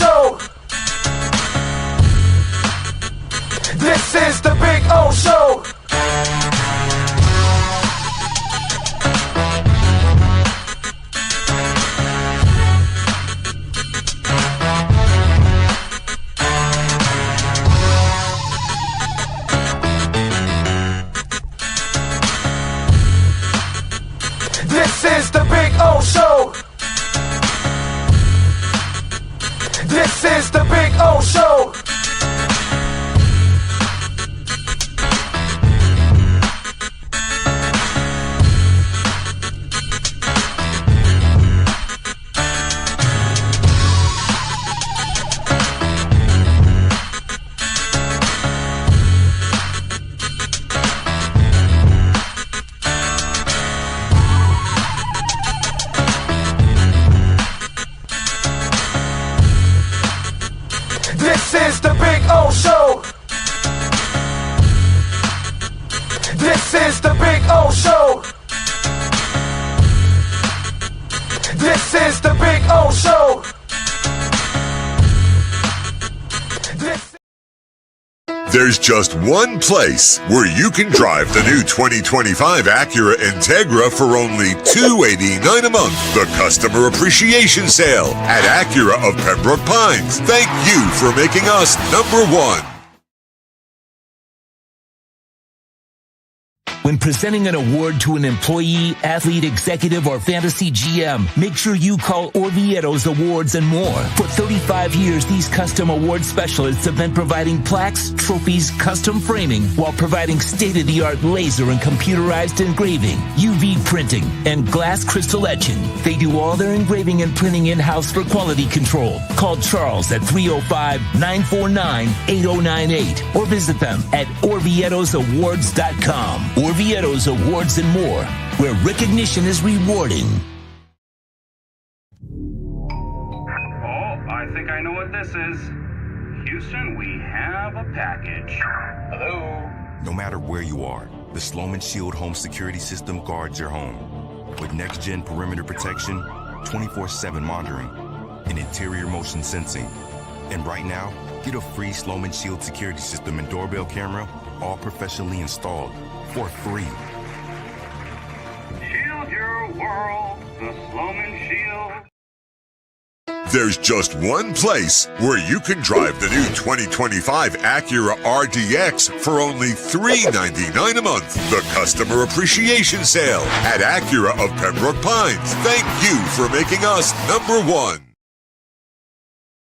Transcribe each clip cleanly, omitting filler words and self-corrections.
Show. This is the Big O Show. This is the Big O Show. This is the Big O Show. This is the Big O Show. This is the Big O Show. This is the Big O Show. There's just one place where you can drive the new 2025 Acura Integra for only $289 a month. The Customer Appreciation Sale at Acura of Pembroke Pines. Thank you for making us number one. When presenting an award to an employee, athlete, executive, or fantasy GM, make sure you call Orvieto's Awards and More. For 35 years, these custom award specialists have been providing plaques, trophies, custom framing, while providing state-of-the-art laser and computerized engraving, UV printing, and glass crystal etching. They do all their engraving and printing in-house for quality control. Call Charles at 305-949-8098 or visit them at orvietosawards.com. Orvieto's Awards and More, where recognition is rewarding. Oh, I think I know what this is. Houston, we have a package. Hello? No matter where you are, the Sloman Shield home security system guards your home. With next-gen perimeter protection, 24/7 monitoring, and interior motion sensing. And right now, get a free Sloman Shield security system and doorbell camera, all professionally installed, for free. Shield your world, the Sloman Shield. There's just one place where you can drive the new 2025 Acura RDX for only $399 a month. The Customer Appreciation Sale at Acura of Pembroke Pines. Thank you for making us number one.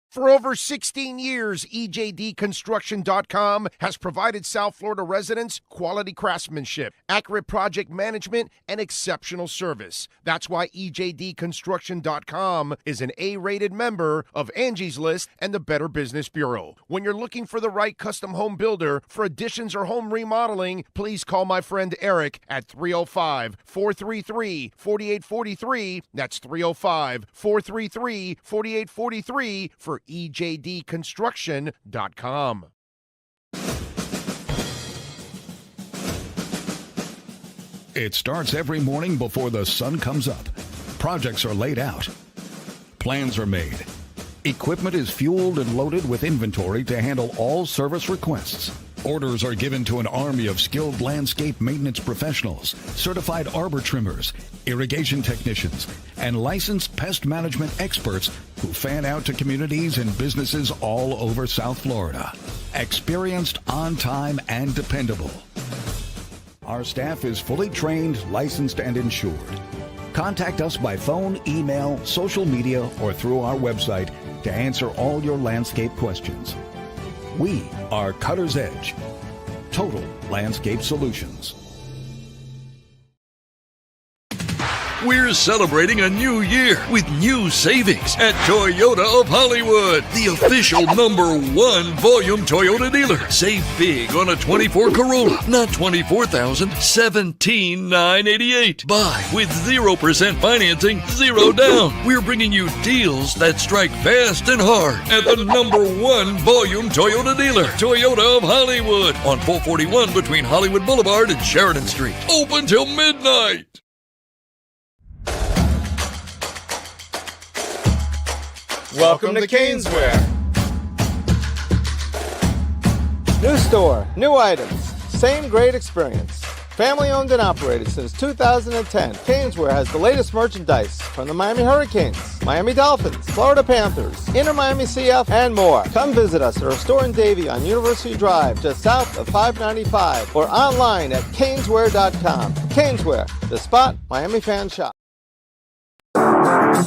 For over 16 years, EJDconstruction.com has provided South Florida residents quality craftsmanship, accurate project management, and exceptional service. That's why EJDconstruction.com is an A-rated member of Angie's List and the Better Business Bureau. When you're looking for the right custom home builder for additions or home remodeling, please call my friend Eric at 305-433-4843. That's 305-433-4843 for EJDconstruction.com. It starts every morning before the sun comes up. Projects are laid out. Plans are made. Equipment is fueled and loaded with inventory to handle all service requests. Orders are given to an army of skilled landscape maintenance professionals, certified arbor trimmers, irrigation technicians, and licensed pest management experts who fan out to communities and businesses all over South Florida. Experienced, on time, and dependable. Our staff is fully trained, licensed, and insured. Contact us by phone, email, social media, or through our website to answer all your landscape questions. We are Cutter's Edge. Total Landscape Solutions. We're celebrating a new year with new savings at Toyota of Hollywood, the official #1 volume Toyota dealer. Save big on a 24 Corolla, not $24,000, $17,988. Buy with 0% financing, 0 down. We're bringing you deals that strike fast and hard at the #1 volume Toyota dealer, Toyota of Hollywood, on 441 between Hollywood Boulevard and Sheridan Street. Open till midnight. Welcome to Caneswear. New store, new items, same great experience. Family owned and operated since 2010, Caneswear has the latest merchandise from the Miami Hurricanes, Miami Dolphins, Florida Panthers, Inter Miami CF, and more. Come visit us at our store in Davie on University Drive, just south of 595, or online at caneswear.com. Caneswear, the spot Miami fans shop.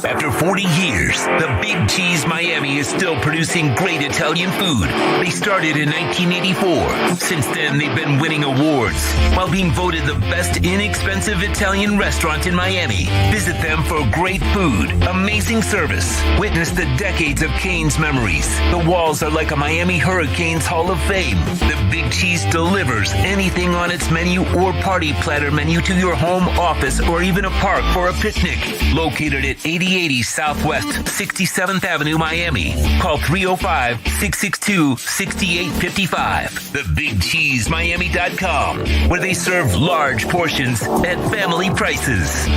After 40 years, the Big Cheese Miami is still producing great Italian food. They started in 1984. Since then, they've been winning awards while being voted the best inexpensive Italian restaurant in Miami. Visit them for great food, amazing service. Witness the decades of Cane's memories. The walls are like a Miami Hurricanes Hall of Fame. The Big Cheese delivers anything on its menu or party platter menu to your home, office, or even a park for a picnic. Located at 8080 Southwest 67th Avenue, Miami. Call 305-662-6855. TheBigCheeseMiami.com, where they serve large portions at family prices.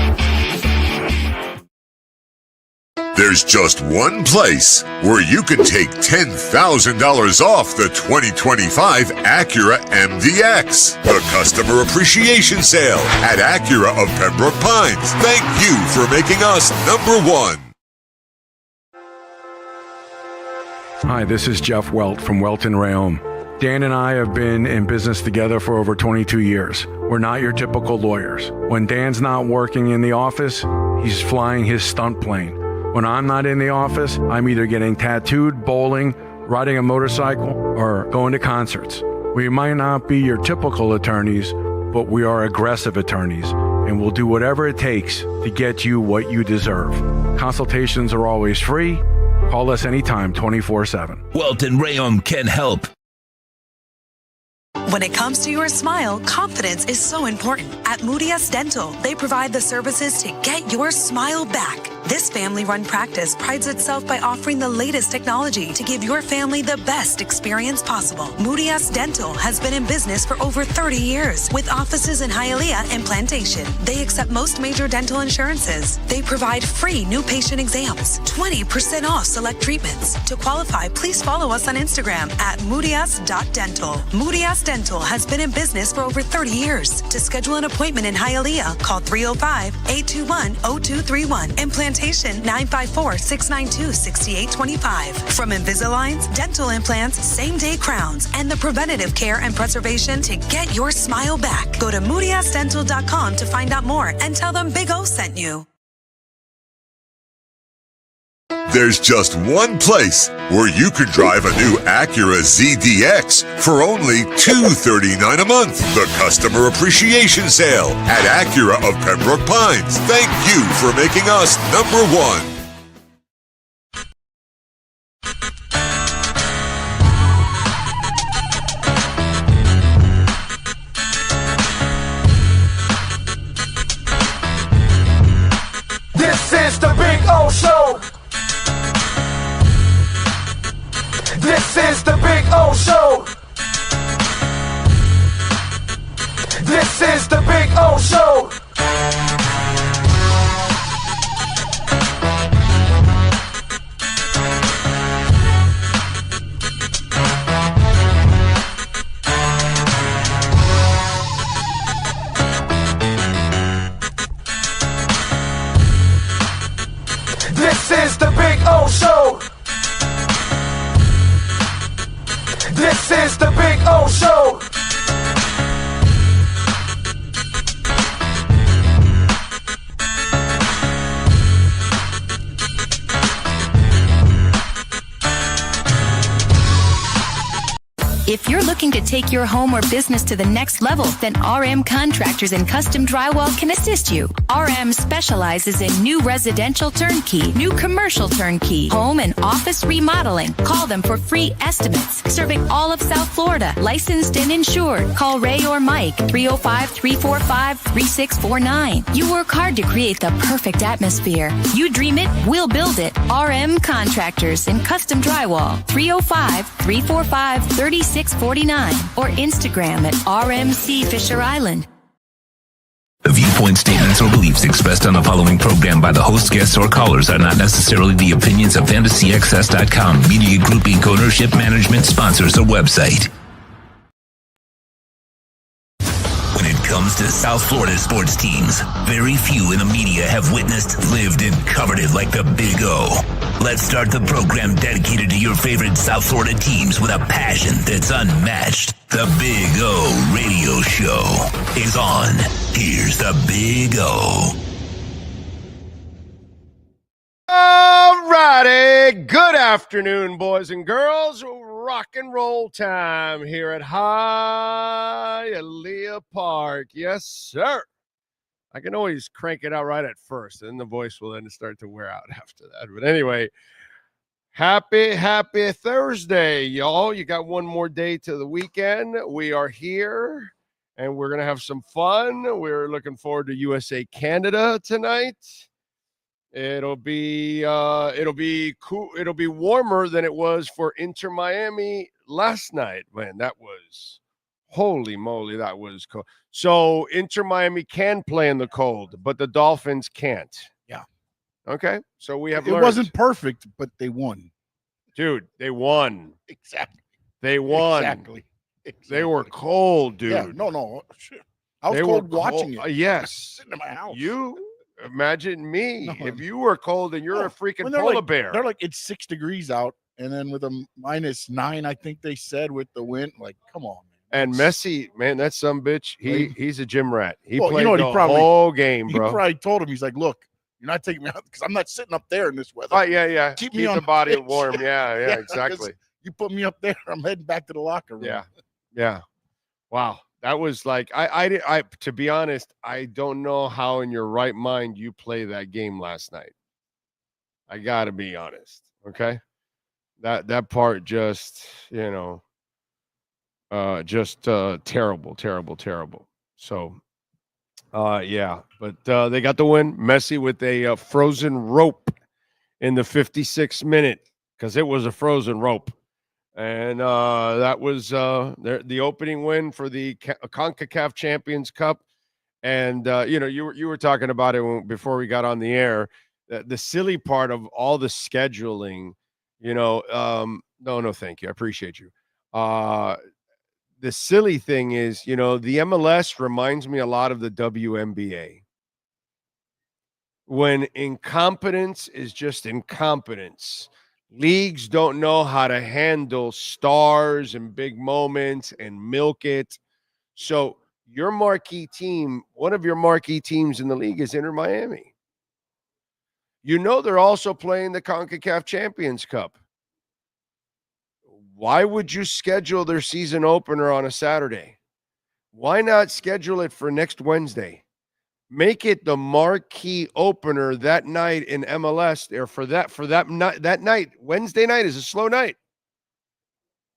There's just one place where you can take $10,000 off the 2025 Acura MDX. The Customer Appreciation Sale at Acura of Pembroke Pines. Thank you for making us number one. Hi, this is Jeff Welt from Welt & Rayom. Dan and I have been in business together for over 22 years. We're not your typical lawyers. When Dan's not working in the office, he's flying his stunt plane. When I'm not in the office, I'm either getting tattooed, bowling, riding a motorcycle, or going to concerts. We might not be your typical attorneys, but we are aggressive attorneys, and we'll do whatever it takes to get you what you deserve. Consultations are always free. Call us anytime, 24/7. Welt & Rayom can help. When it comes to your smile, confidence is so important. At Moody S Dental, they provide the services to get your smile back. This family-run practice prides itself by offering the latest technology to give your family the best experience possible. Moody S Dental has been in business for over 30 years with offices in Hialeah and Plantation. They accept most major dental insurances. They provide free new patient exams, 20% off select treatments. To qualify, please follow us on Instagram at moodys.dental. Moody S Dental has been in business for over 30 years. To schedule an appointment in Hialeah, call 305-821-0231 and Plantation 954-692-6825. From Invisaligns, dental implants, same-day crowns, and the preventative care and preservation to get your smile back. Go to moodysdental.com to find out more and tell them Big O sent you. There's just one place where you can drive a new Acura ZDX for only $239 a month. The Customer Appreciation Sale at Acura of Pembroke Pines. Thank you for making us number one. This is the Big O Show. This is the Big O Show. This is the Big O Show. This is the Big O Show. This is the Big O Show. If you're looking to take your home or business to the next level, then RM Contractors and Custom Drywall can assist you. RM specializes in new residential turnkey, new commercial turnkey, home and office remodeling. Call them for free estimates. Serving all of South Florida, licensed and insured. Call Ray or Mike, 305-345-3649. You work hard to create the perfect atmosphere. You dream it, we'll build it. RM Contractors and Custom Drywall, 305-345-3649 or Instagram at RMC Fisher Island. Have you viewpoint statements or beliefs expressed on the following program by the host, guests, or callers are not necessarily the opinions of FantasyXS.com, Media Group Inc. ownership, management, sponsors, or website. When it comes to South Florida sports teams, very few in the media have witnessed, lived, and covered it like the Big O. Let's start the program dedicated to your favorite South Florida teams with a passion that's unmatched. The Big O Radio Show is on. Here's the Big O. All righty. Good afternoon, boys and girls. Rock and roll time here at Hialeah Park. Yes, sir. I can always crank it out right at first, and the voice will then start to wear out after that. But anyway, happy Thursday, y'all. You got one more day to the weekend. We are here, and we're going to have some fun. We're looking forward to USA Canada tonight. It'll be cool. It'll be warmer than it was for Inter Miami last night. Man, that was, holy moly, that was cold. So Inter Miami can play in the cold, but the Dolphins can't. Yeah. Okay. So we have it learned. Wasn't perfect, but they won. Dude, they won. Exactly. They won. Exactly. They were cold, dude. Yeah, no. I was cold watching it. Yes. Sitting in my house. You imagine me if you were cold and you're a freaking polar bear. They're like, it's 6 degrees out, and then with a -9, I think they said, with the wind. Like, come on, man. And Messi, man, that some bitch, he's a gym rat. He played the whole game, bro. He probably told him, he's like, look, you're not taking me out because I'm not sitting up there in this weather. Oh, yeah. Keep me on the body pitch. warm. Yeah, exactly. You put me up there, I'm heading back to the locker room. Yeah. Wow. That was like, I to be honest, I don't know how in your right mind you play that game last night. I got to be honest. Okay. That part just, terrible. So, yeah, but they got the win. Messi with a frozen rope in the 56th minute, because it was a frozen rope. And that was the opening win for the CONCACAF Champions Cup. And, you were talking about it before we got on the air. The silly part of all the scheduling, no, thank you. I appreciate you. The silly thing is, the MLS reminds me a lot of the WNBA. When incompetence is just incompetence. Leagues don't know how to handle stars and big moments and milk it. So your marquee team, one of your marquee teams in the league is Inter Miami. They're also playing the CONCACAF Champions Cup. Why would you schedule their season opener on a Saturday? Why not schedule it for next Wednesday? Make it the marquee opener that night in MLS. Or for that night. Wednesday night is a slow night.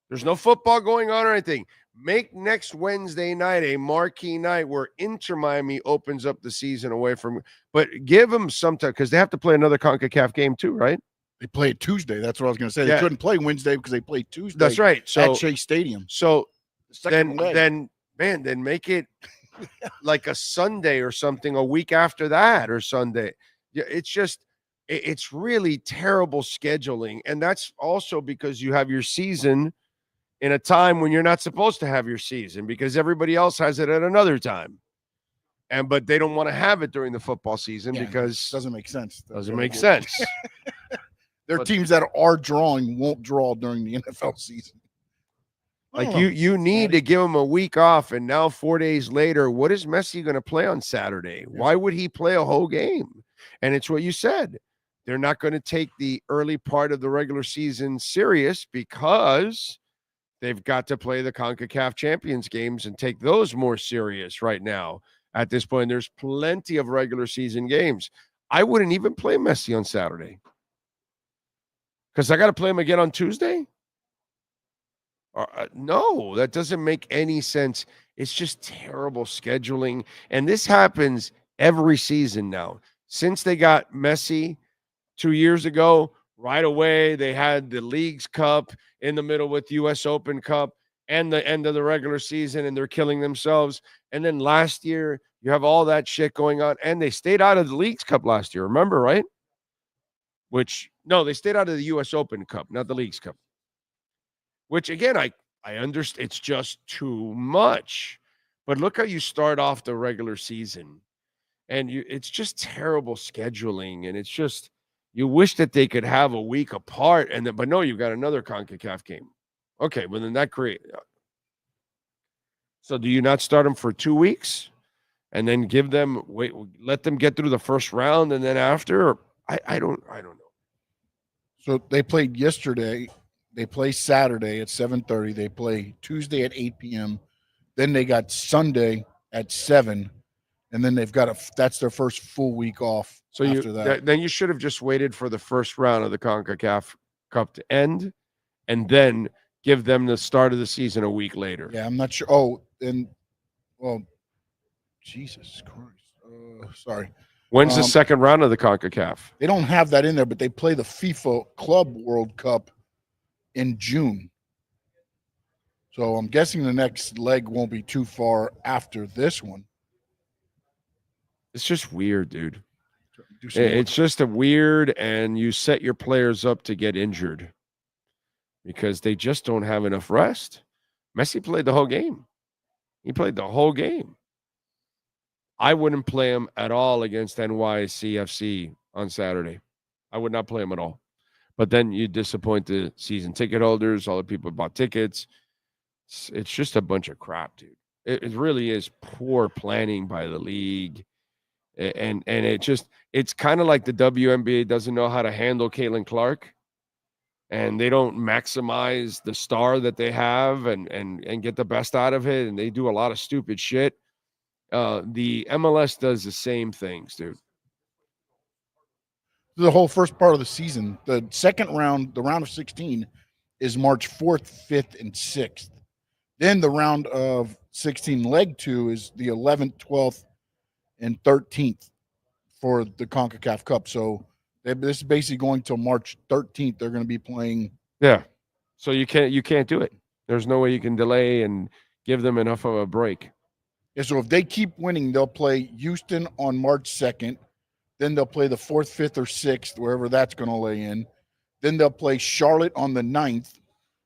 There's no football going on or anything. Make next Wednesday night a marquee night where Inter Miami opens up the season away from. But give them some time, because they have to play another CONCACAF game too, right? They play it Tuesday. That's what I was going to say. They couldn't play Wednesday because they played Tuesday. That's right. So at Shea Stadium. So then make it like a Sunday or something, a week after that or Sunday. It's just, it's really terrible scheduling. And that's also because you have your season in a time when you're not supposed to have your season, because everybody else has it at another time. But they don't want to have it during the football season because it doesn't make sense. Doesn't make sense. There are teams that are drawing won't draw during the NFL season. Like you need to give him a week off, and now 4 days later, what is Messi going to play on Saturday? Yeah. Why would he play a whole game? And it's what you said. They're not going to take the early part of the regular season serious because they've got to play the CONCACAF Champions games and take those more serious right now. At this point, there's plenty of regular season games. I wouldn't even play Messi on Saturday because I got to play him again on Tuesday. No, that doesn't make any sense. It's just terrible scheduling. And this happens every season now. Since they got Messi 2 years ago, right away, they had the Leagues Cup in the middle with US Open Cup and the end of the regular season, and they're killing themselves. And then last year, You have all that shit going on, and they stayed out of the Leagues Cup last year. Remember, right? They stayed out of the U.S. Open Cup, not the Leagues Cup. Which again, I understand it's just too much. But look how you start off the regular season, and it's just terrible scheduling, and it's just you wish that they could have a week apart, but no, you've got another CONCACAF game. Okay, well then that great. So do you not start them for 2 weeks, and then let them get through the first round, and then after? I don't know. So they played yesterday. They play Saturday at 7:30. They play Tuesday at 8 p.m. Then they got Sunday at 7, and then they've got that's their first full week off. So after that, then you should have just waited for the first round of the CONCACAF Cup to end, and then give them the start of the season a week later. Yeah, I'm not sure. Oh, Jesus Christ. Sorry. When's the second round of the CONCACAF? They don't have that in there, but they play the FIFA Club World Cup in June. So I'm guessing the next leg won't be too far after this one. It's just weird, dude. It's just a weird, and you set your players up to get injured because they just don't have enough rest. Messi played the whole game. He played the whole game. I wouldn't play him at all against NYCFC on Saturday. I would not play him at all. But then you disappoint the season ticket holders, all the people who bought tickets. It's just a bunch of crap, dude. It really is poor planning by the league. And it's kind of like the WNBA doesn't know how to handle Caitlin Clark. And they don't maximize the star that they have and get the best out of it. And they do a lot of stupid shit. The MLS does the same things, dude. The whole first part of the season. The second round, the round of 16, is March 4th, 5th, and 6th. Then the round of 16, leg 2, is the 11th, 12th, and 13th for the CONCACAF Cup. So this is basically going till March 13th. They're going to be playing. Yeah. So you can't do it. There's no way you can delay and give them enough of a break. Yeah, so if they keep winning, they'll play Houston on March 2nd. Then they'll play the 4th, 5th, or 6th, wherever that's going to lay in. Then they'll play Charlotte on the 9th.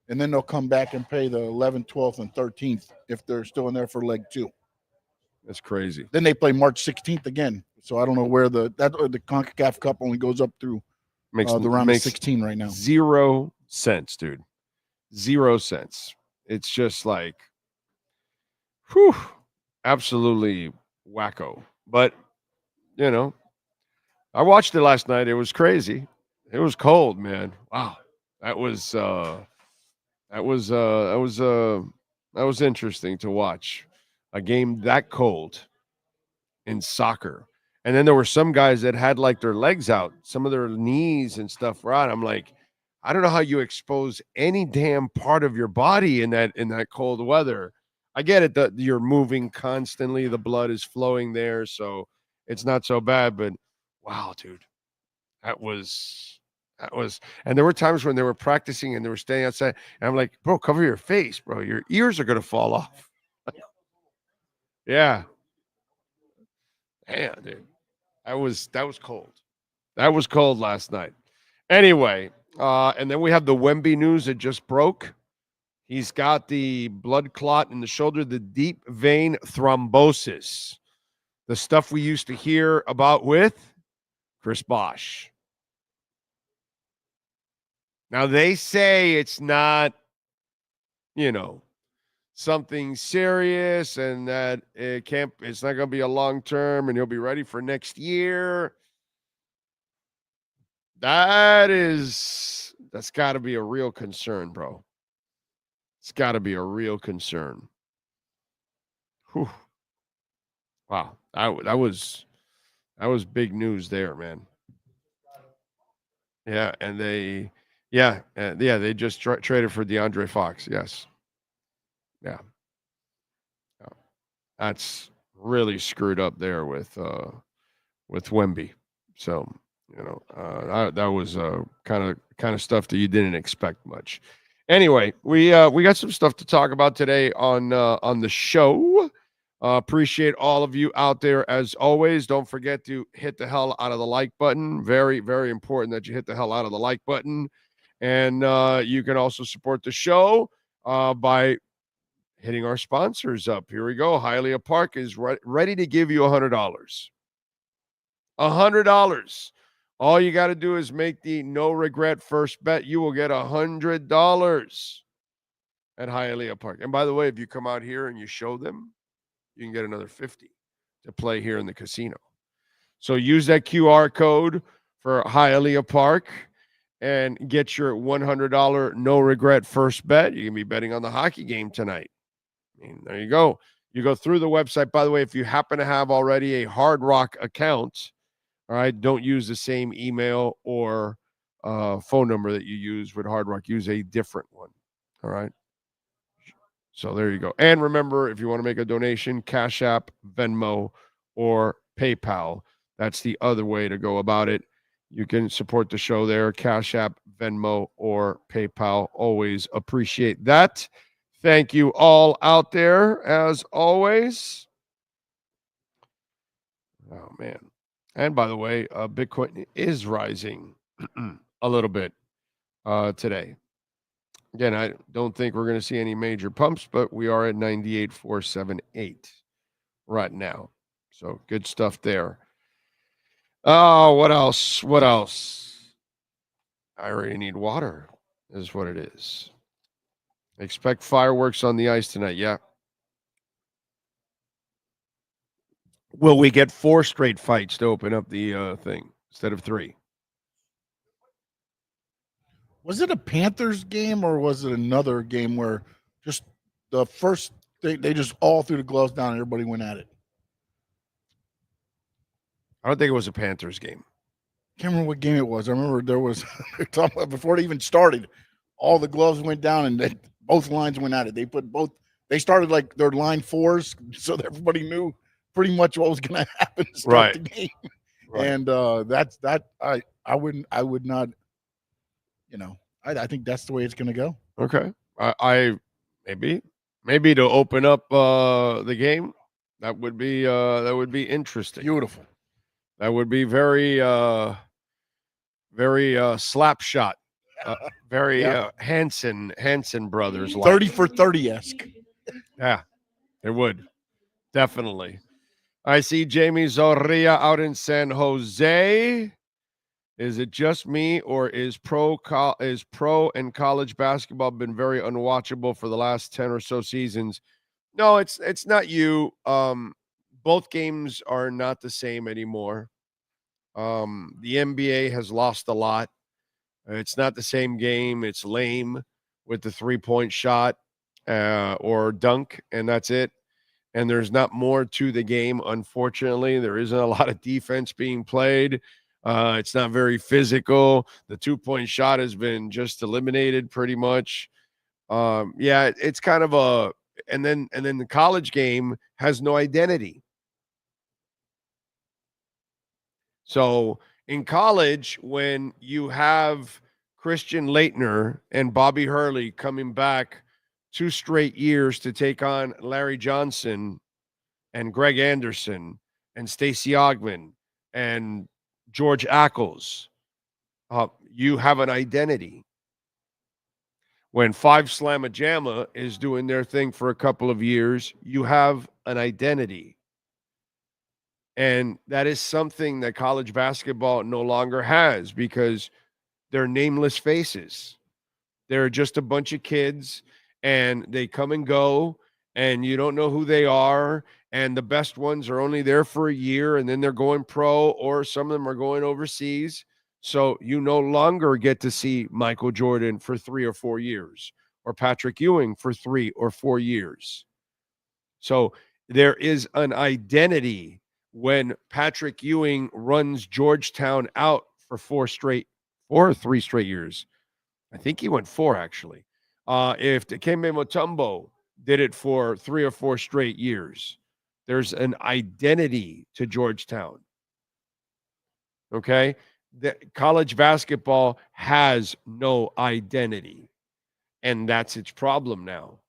And then they'll come back and play the 11th, 12th, and 13th if they're still in there for leg 2. That's crazy. Then they play March 16th again. So I don't know where the CONCACAF Cup only goes up through the round of 16 right now. 0 cents, dude. 0 cents. It's just like, whew, absolutely wacko. But, I watched it last night. It was crazy. It was cold, man. Wow. That was interesting to watch. A game that cold in soccer. And then there were some guys that had like their legs out, some of their knees and stuff were out. I'm like, I don't know how you expose any damn part of your body in that cold weather. I get it that you're moving constantly, the blood is flowing there, so it's not so bad, but wow, dude. That was and there were times when they were practicing and they were staying outside, and I'm like, bro, cover your face, bro. Your ears are gonna fall off. Yeah. Damn, dude. That was cold. That was cold last night. Anyway, and then we have the Wemby news that just broke. He's got the blood clot in the shoulder, the deep vein thrombosis. The stuff we used to hear about with Chris Bosh. Now, they say it's not, something serious and that it's not going to be a long term and he'll be ready for next year. That's got to be a real concern, bro. It's got to be a real concern. Whew. Wow. That was big news there, man. Yeah. And they just traded for DeAndre Fox. Yes. Yeah. That's really screwed up there with Wemby. So, that was kind of stuff that you didn't expect much. Anyway, we got some stuff to talk about today on the show. Appreciate all of you out there as always. Don't forget to hit the hell out of the like button. Very, very important that you hit the hell out of the like button. And you can also support the show by hitting our sponsors up. Here we go. Hialeah Park is ready to give you $100. $100. All you got to do is make the no regret first bet. You will get $100 at Hialeah Park. And by the way, if you come out here and you show them, you can get another $50 to play here in the casino. So use that QR code for Hialeah Park and get your $100 no regret first bet. You can be betting on the hockey game tonight. I mean, there you go. You go through the website. By the way, if you happen to have already a Hard Rock account, all right, don't use the same email or phone number that you use with Hard Rock. Use a different one. All right. So there you go. And remember, if you want to make a donation, Cash App, Venmo, or PayPal. That's the other way to go about it. You can support the show there, Cash App, Venmo, or PayPal. Always appreciate that. Thank you all out there, as always. Oh, man. And by the way, Bitcoin is rising a little bit today. Again, I don't think we're going to see any major pumps, but we are at 98,478 right now. So good stuff there. Oh, what else? What else? I already need water, is what it is. Expect fireworks on the ice tonight. Yeah. Will we get 4 straight fights to open up the thing instead of 3? Was it a Panthers game or was it another game where just the first they just all threw the gloves down and everybody went at it? I don't think it was a Panthers game. Can't remember what game it was. I remember there was before it even started, all the gloves went down and both lines went at it. They started like their line 4s so that everybody knew pretty much what was going to happen to start the game. Right. And I would not. You know, I think that's the way it's going to go. Okay. I maybe to open up the game, that would be interesting. Beautiful. That would be very slap shot. Very Hanson brothers. 30 for 30-esque. Yeah, it would. Definitely. I see Jamie Zorria out in San Jose. Is it just me, or is pro and college basketball been very unwatchable for the last 10 or so seasons? No, it's not you. Both games are not the same anymore. The NBA has lost a lot. It's not the same game. It's lame with the 3-point shot or dunk, and that's it. And there's not more to the game, unfortunately. There isn't a lot of defense being played. It's not very physical. The 2-point shot has been just eliminated pretty much. It's kind of and then the college game has no identity. So in college, when you have Christian Laettner and Bobby Hurley coming back 2 straight years to take on Larry Johnson and Greg Anderson and Stacey Ogman and George Ackles, you have an identity. When Five Slamma Jamma is doing their thing for a couple of years, you have an identity. And that is something that college basketball no longer has because they're nameless faces. They're just a bunch of kids, and they come and go, and you don't know who they are. And the best ones are only there for a year, and then they're going pro, or some of them are going overseas. So you no longer get to see Michael Jordan for 3 or 4 years, or Patrick Ewing for 3 or 4 years. So there is an identity when Patrick Ewing runs Georgetown out for 4 or 3 straight years. I think he went 4, actually. If Dikembe Mutombo did it for 3 or 4 straight years, there's an identity to Georgetown. Okay? The college basketball has no identity. And that's its problem now.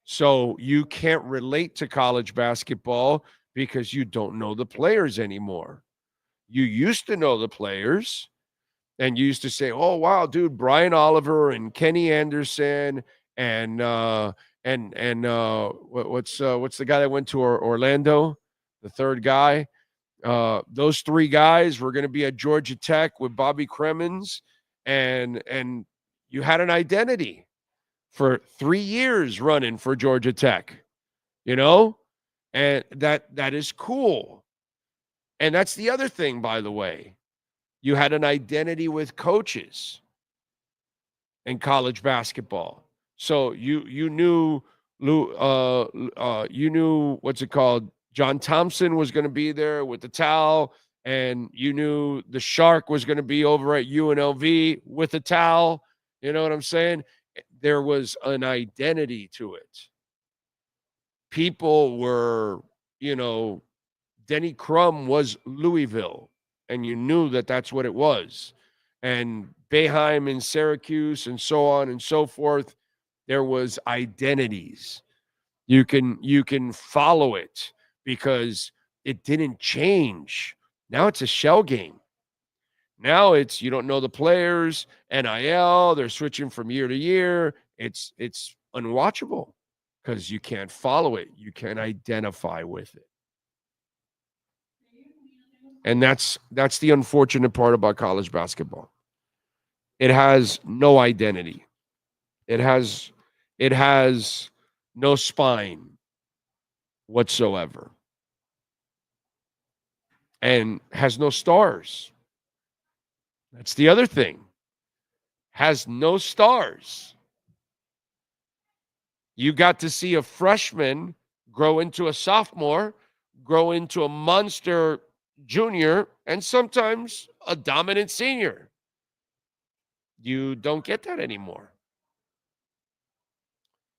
So you can't relate to college basketball because you don't know the players anymore. You used to know the players and you used to say, "Oh wow, dude, Brian Oliver and Kenny Anderson and what's the guy that went to Orlando, the third guy? Those three guys were going to be at Georgia Tech with Bobby Cremins, and you had an identity for 3 years running for Georgia Tech, you know, and that is cool. And that's the other thing, by the way. You had an identity with coaches in college basketball. So you knew you knew what's it called? John Thompson was going to be there with the towel, and you knew the Shark was going to be over at UNLV with a towel. You know what I'm saying? There was an identity to it. People were, Denny Crum was Louisville, and you knew that that's what it was. And Boeheim in Syracuse and so on and so forth, there was identities. You can follow it because it didn't change. Now it's a shell game. Now it's you don't know the players, NIL, they're switching from year to year. It's unwatchable because you can't follow it. You can't identify with it. And that's the unfortunate part about college basketball. It has no identity. It has no spine whatsoever. And has no stars. That's the other thing. Has no stars. You got to see a freshman grow into a sophomore, grow into a monster junior, and sometimes a dominant senior. You don't get that anymore.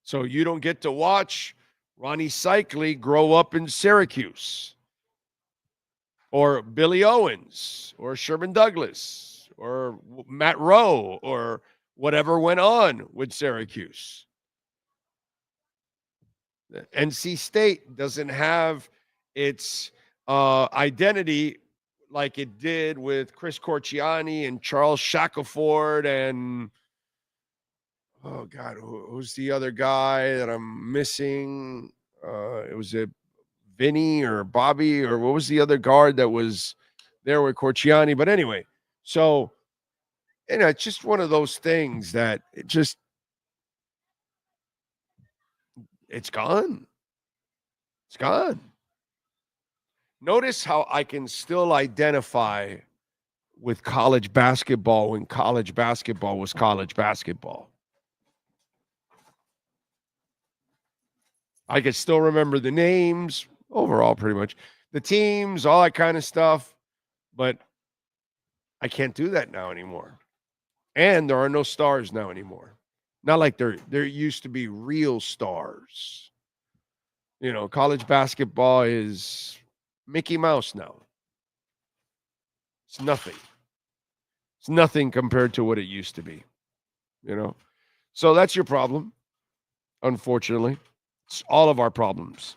So you don't get to watch Ronnie Cycli grow up in Syracuse, or Billy Owens, or Sherman Douglas, or Matt Rowe, or whatever went on with Syracuse. NC State doesn't have its identity like it did with Chris Corchiani and Charles Shackelford and, oh God, who's the other guy that I'm missing? It was a Vinny or Bobby, or what was the other guard that was there with Corchiani? But anyway, so, it's just one of those things that it's gone. It's gone. Notice how I can still identify with college basketball when college basketball was college basketball. I can still remember the names, overall pretty much, the teams, all that kind of stuff, but I can't do that now anymore. And there are no stars now anymore. Not like there used to be real stars. College basketball is Mickey Mouse now. It's nothing. It's nothing compared to what it used to be. So that's your problem, unfortunately. It's all of our problems.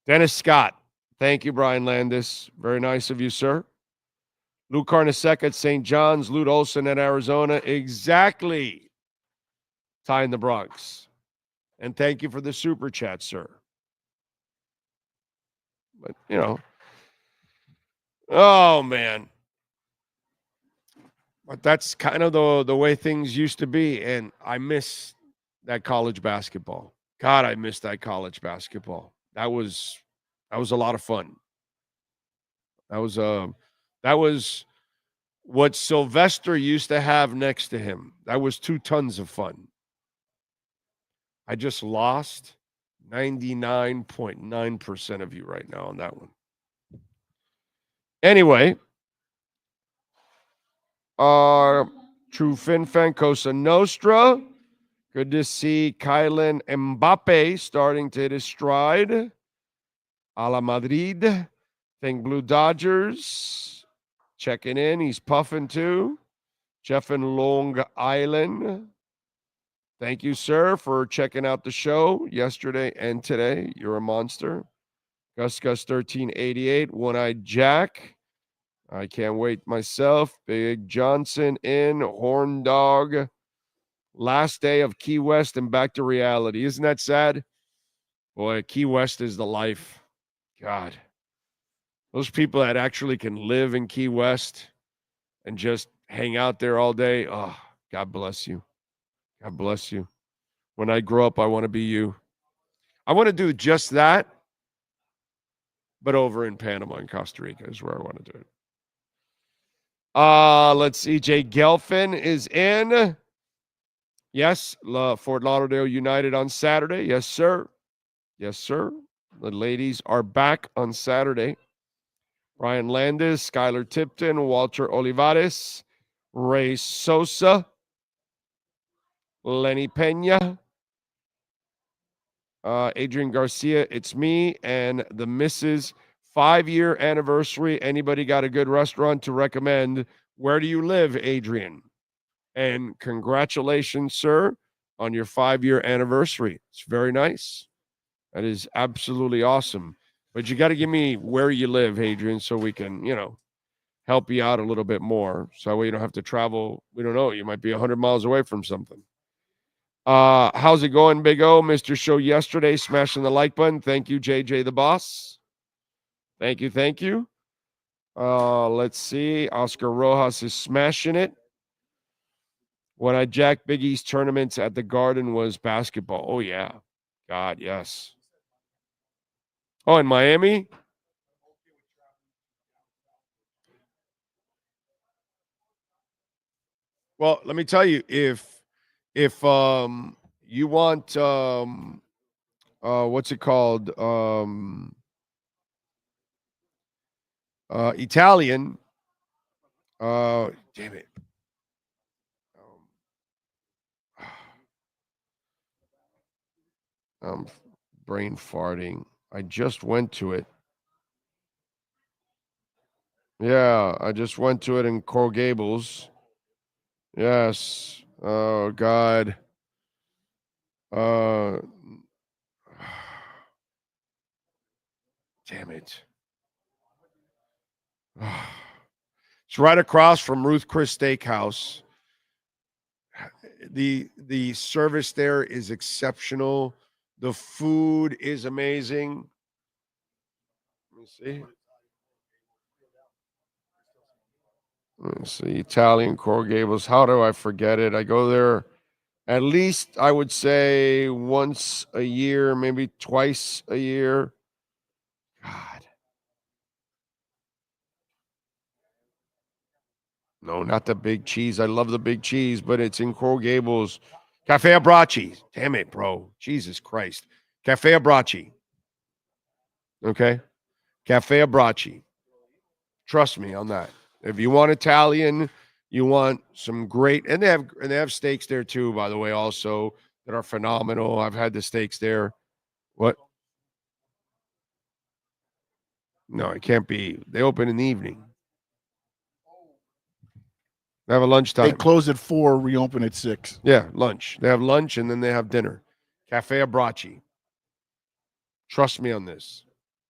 Dennis Scott. Thank you, Brian Landis. Very nice of you, sir. Lou Carnesecca at St. John's. Lute Olson at Arizona. Exactly. Ty in the Bronx. And thank you for the super chat, sir. But, oh, man. But that's kind of the way things used to be. And I miss that college basketball. God, I miss that college basketball. That was a lot of fun. That was what Sylvester used to have next to him. That was 2 tons of fun. I just lost 99.9% of you right now on that one. Anyway, True Fin Fan Cosa Nostra. Good to see Kylian Mbappe starting to hit his stride. A la Madrid. Think Blue Dodgers. Checking in. He's puffing too. Jeff in Long Island. Thank you, sir, for checking out the show yesterday and today. You're a monster. Gus 1388, One-Eyed Jack. I can't wait myself. Big Johnson in, Horn Dog. Last day of Key West and back to reality. Isn't that sad? Boy, Key West is the life. God. Those people that actually can live in Key West and just hang out there all day. Oh, God bless you. God bless you. When I grow up, I want to be you. I want to do just that, but over in Panama and Costa Rica is where I want to do it. Let's see. Jay Gelfin is in. Yes, Fort Lauderdale United on Saturday. Yes, sir. Yes, sir. The ladies are back on Saturday. Brian Landis, Skylar Tipton, Walter Olivares, Ray Sosa, Lenny Pena, Adrian Garcia, it's me, and the Mrs. 5-year anniversary. Anybody got a good restaurant to recommend? Where do you live, Adrian? And congratulations, sir, on your 5-year anniversary. It's very nice. That is absolutely awesome. But you got to give me where you live, Adrian, so we can, help you out a little bit more. So that way you don't have to travel. We don't know. You might be 100 miles away from something. How's it going, Big O? Mr. Show yesterday, smashing the like button. Thank you, JJ the boss. Thank you, thank you. Let's see. Oscar Rojas is smashing it. When I jacked Big East tournaments at the Garden was basketball. Oh, yeah. God, yes. Oh, in Miami? Well, let me tell you, if you want what's it called? Italian. Damn it. I'm brain farting. I just went to it. Yeah, I just went to it in Coral Gables. Yes. Oh, God. Damn it. It's right across from Ruth Chris Steakhouse. The service there is exceptional. The food is amazing. Let me see. Let's see. Italian Coral Gables. How do I forget it? I go there at least, I would say, once a year, maybe twice a year. God. No, not the big cheese. I love the big cheese, but it's in Coral Gables. Cafe Abbracci. Damn it, bro. Jesus Christ. Cafe Abbracci. Okay? Cafe Abbracci. Trust me on that. If you want Italian, you want some great, and they have steaks there too, by the way, also that are phenomenal. I've had the steaks there. What? No, it can't be. They open in the evening. They have a lunchtime. They close at 4, reopen at 6. Yeah, lunch. They have lunch and then they have dinner. Cafe Abbracci. Trust me on this.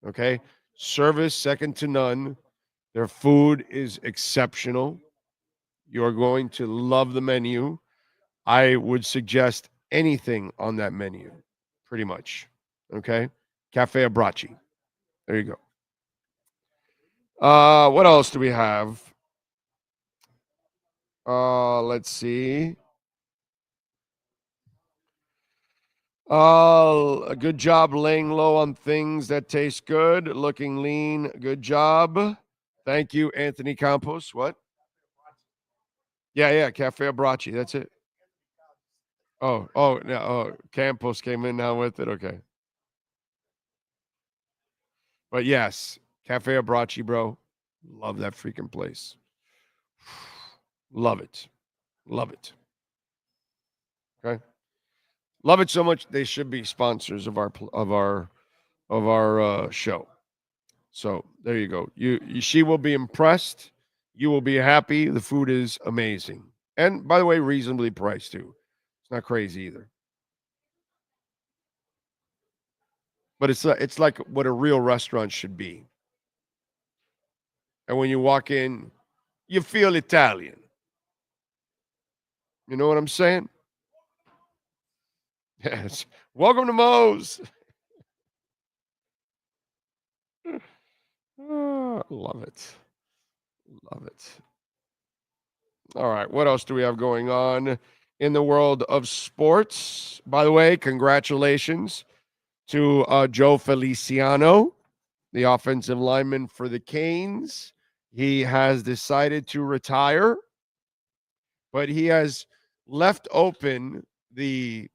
Okay? Service second to none. Their food is exceptional. You're going to love the menu. I would suggest anything on that menu, pretty much. Okay? Cafe Abbracci. There you go. What else do we have? Let's see. A good job laying low on things that taste good, looking lean. Good job. Thank you, Anthony Campos. What? Yeah, Cafe Abbracci. That's it. Campos came in now with it. Okay. But yes, Cafe Abbracci, bro. Love that freaking place. Love it. Love it. Okay. Love it so much they should be sponsors of our show. So there you go. She will be impressed. You will be happy. The food is amazing. And by the way, reasonably priced too. It's not crazy either. But it's like what a real restaurant should be. And when you walk in, you feel Italian. You know what I'm saying? Yes. Welcome to Moe's. Love it. Love it. All right. What else do we have going on in the world of sports? By the way, congratulations to Joe Feliciano, the offensive lineman for the Canes. He has decided to retire, but he has left open the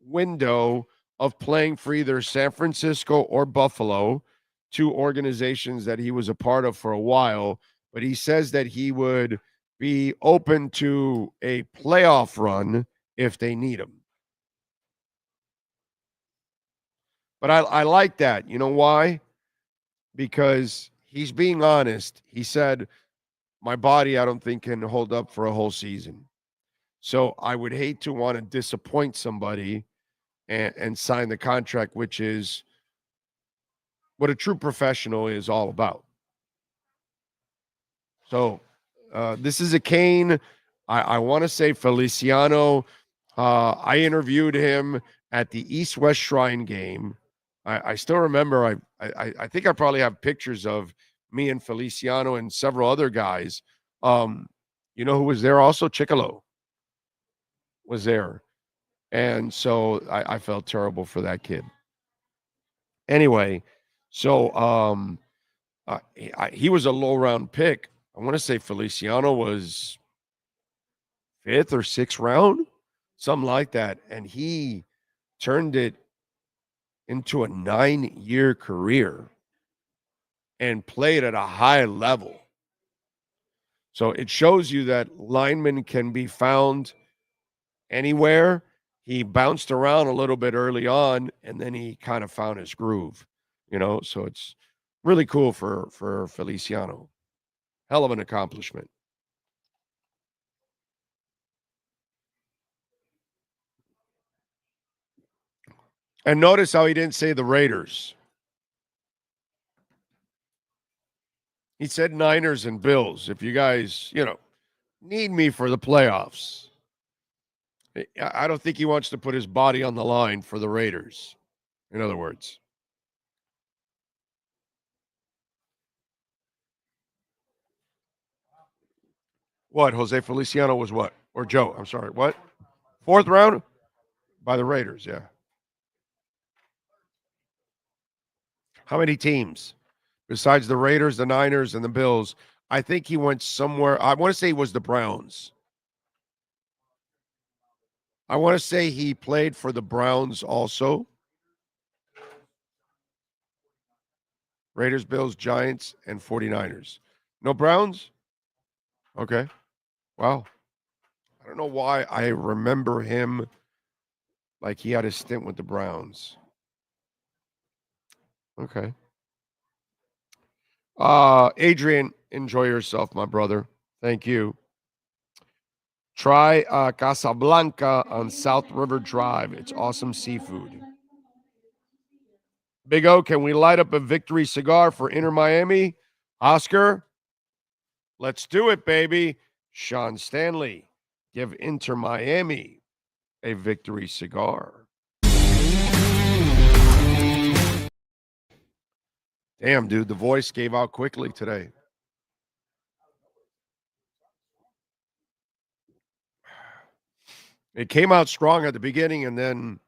window of playing for either San Francisco or Buffalo, two organizations that he was a part of for a while. But he says that he would be open to a playoff run if they need him. But I like that. You know why? Because he's being honest. He said, my body, I don't think, can hold up for a whole season. So I would hate to want to disappoint somebody and sign the contract, which is what a true professional is all about. So this is a Kane. I want to say Feliciano. I interviewed him at the East-West Shrine game. I still remember, I think I probably have pictures of me and Feliciano and several other guys. You know who was there also? Chicolo was there. And so I felt terrible for that kid. Anyway, so he was a low-round pick. I want to say Feliciano was 5th or 6th round, something like that. And he turned it into a 9-year career and played at a high level. So it shows you that linemen can be found anywhere. He bounced around a little bit early on, and then he kind of found his groove, you know. So it's really cool for Feliciano. Hell of an accomplishment. And notice how he didn't say the Raiders. He said Niners and Bills. If you guys, need me for the playoffs. I don't think he wants to put his body on the line for the Raiders, in other words. What? Jose Feliciano was what? Or Joe, I'm sorry. What? 4th round? By the Raiders, yeah. How many teams? Besides the Raiders, the Niners, and the Bills, I think he went somewhere. I want to say it was the Browns. I want to say he played for the Browns also. Raiders, Bills, Giants, and 49ers. No Browns? Okay. Wow. I don't know why I remember him like he had a stint with the Browns. Okay. Adrian, enjoy yourself, my brother. Thank you. Try Casablanca on South River Drive. It's awesome seafood. Big O, can we light up a victory cigar for Inter Miami? Oscar, let's do it, baby. Sean Stanley, give Inter Miami a victory cigar. Damn, dude, the voice gave out quickly today. It came out strong at the beginning, and then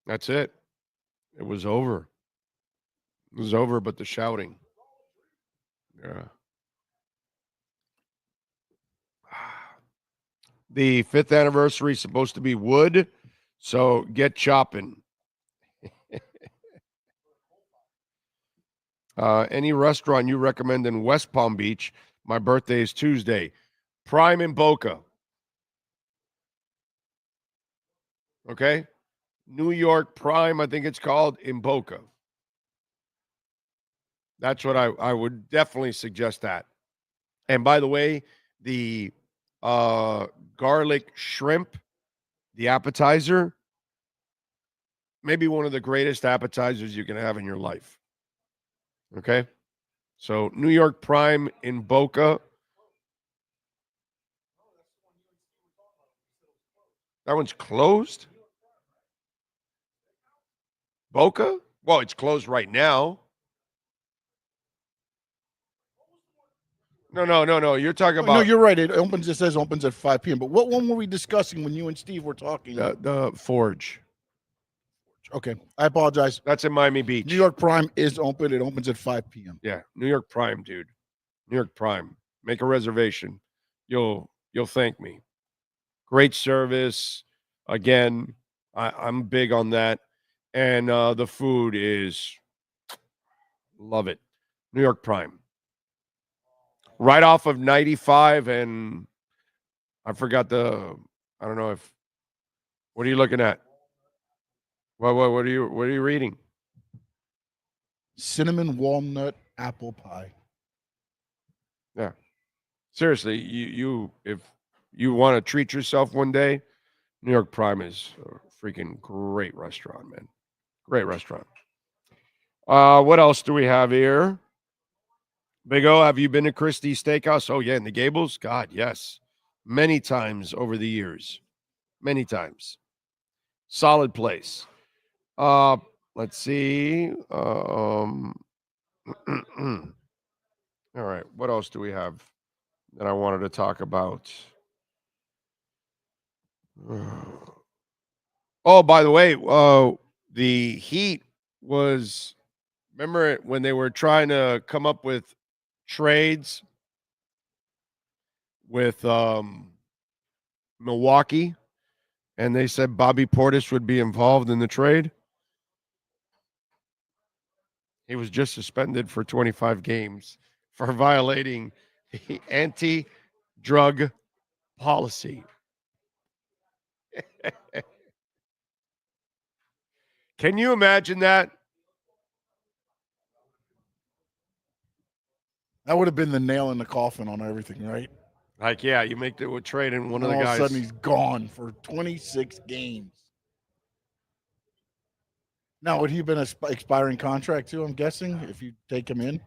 that's it. It was over. It was over, but the shouting. Yeah. The 5th anniversary is supposed to be wood, so get chopping. Any restaurant you recommend in West Palm Beach? My birthday is Tuesday. Prime in Boca. Okay? New York Prime, I think it's called, in Boca. That's what I would definitely suggest that. And by the way, the garlic shrimp the appetizer, maybe one of the greatest appetizers you can have in your life. Okay? So New York Prime in Boca. That one's closed? Boca? Well, it's closed right now. No. You're talking about... No, you're right. It says opens at 5 p.m. But what one were we discussing when you and Steve were talking? The Forge. Okay. I apologize. That's in Miami Beach. New York Prime is open. It opens at 5 p.m. Yeah, New York Prime, dude. New York Prime. Make a reservation. You'll thank me. Great service. Again, I'm big on that. And the food is, love it. New York Prime. Right off of 95, and I forgot I don't know if, what are you looking at? What are you reading? Cinnamon walnut apple pie. Yeah. Seriously, you if you want to treat yourself one day, New York Prime is a freaking great restaurant, man. Great restaurant. What else do we have here? Big O, have you been to Christie's Steakhouse? Oh, yeah, in the Gables? God, yes. Many times over the years. Many times. Solid place. Let's see. All right. What else do we have that I wanted to talk about? Oh, by the way, the Heat was, remember when they were trying to come up with trades with Milwaukee, and they said Bobby Portis would be involved in the trade? He was just suspended for 25 games for violating the anti-drug policy. Can you imagine that? That would have been the nail in the coffin on everything, right? Like, yeah, you make the trade and one of the guys. All guys. of a sudden, he's gone for 26 games. Now, would he have been an expiring contract too, I'm guessing, if you take him in?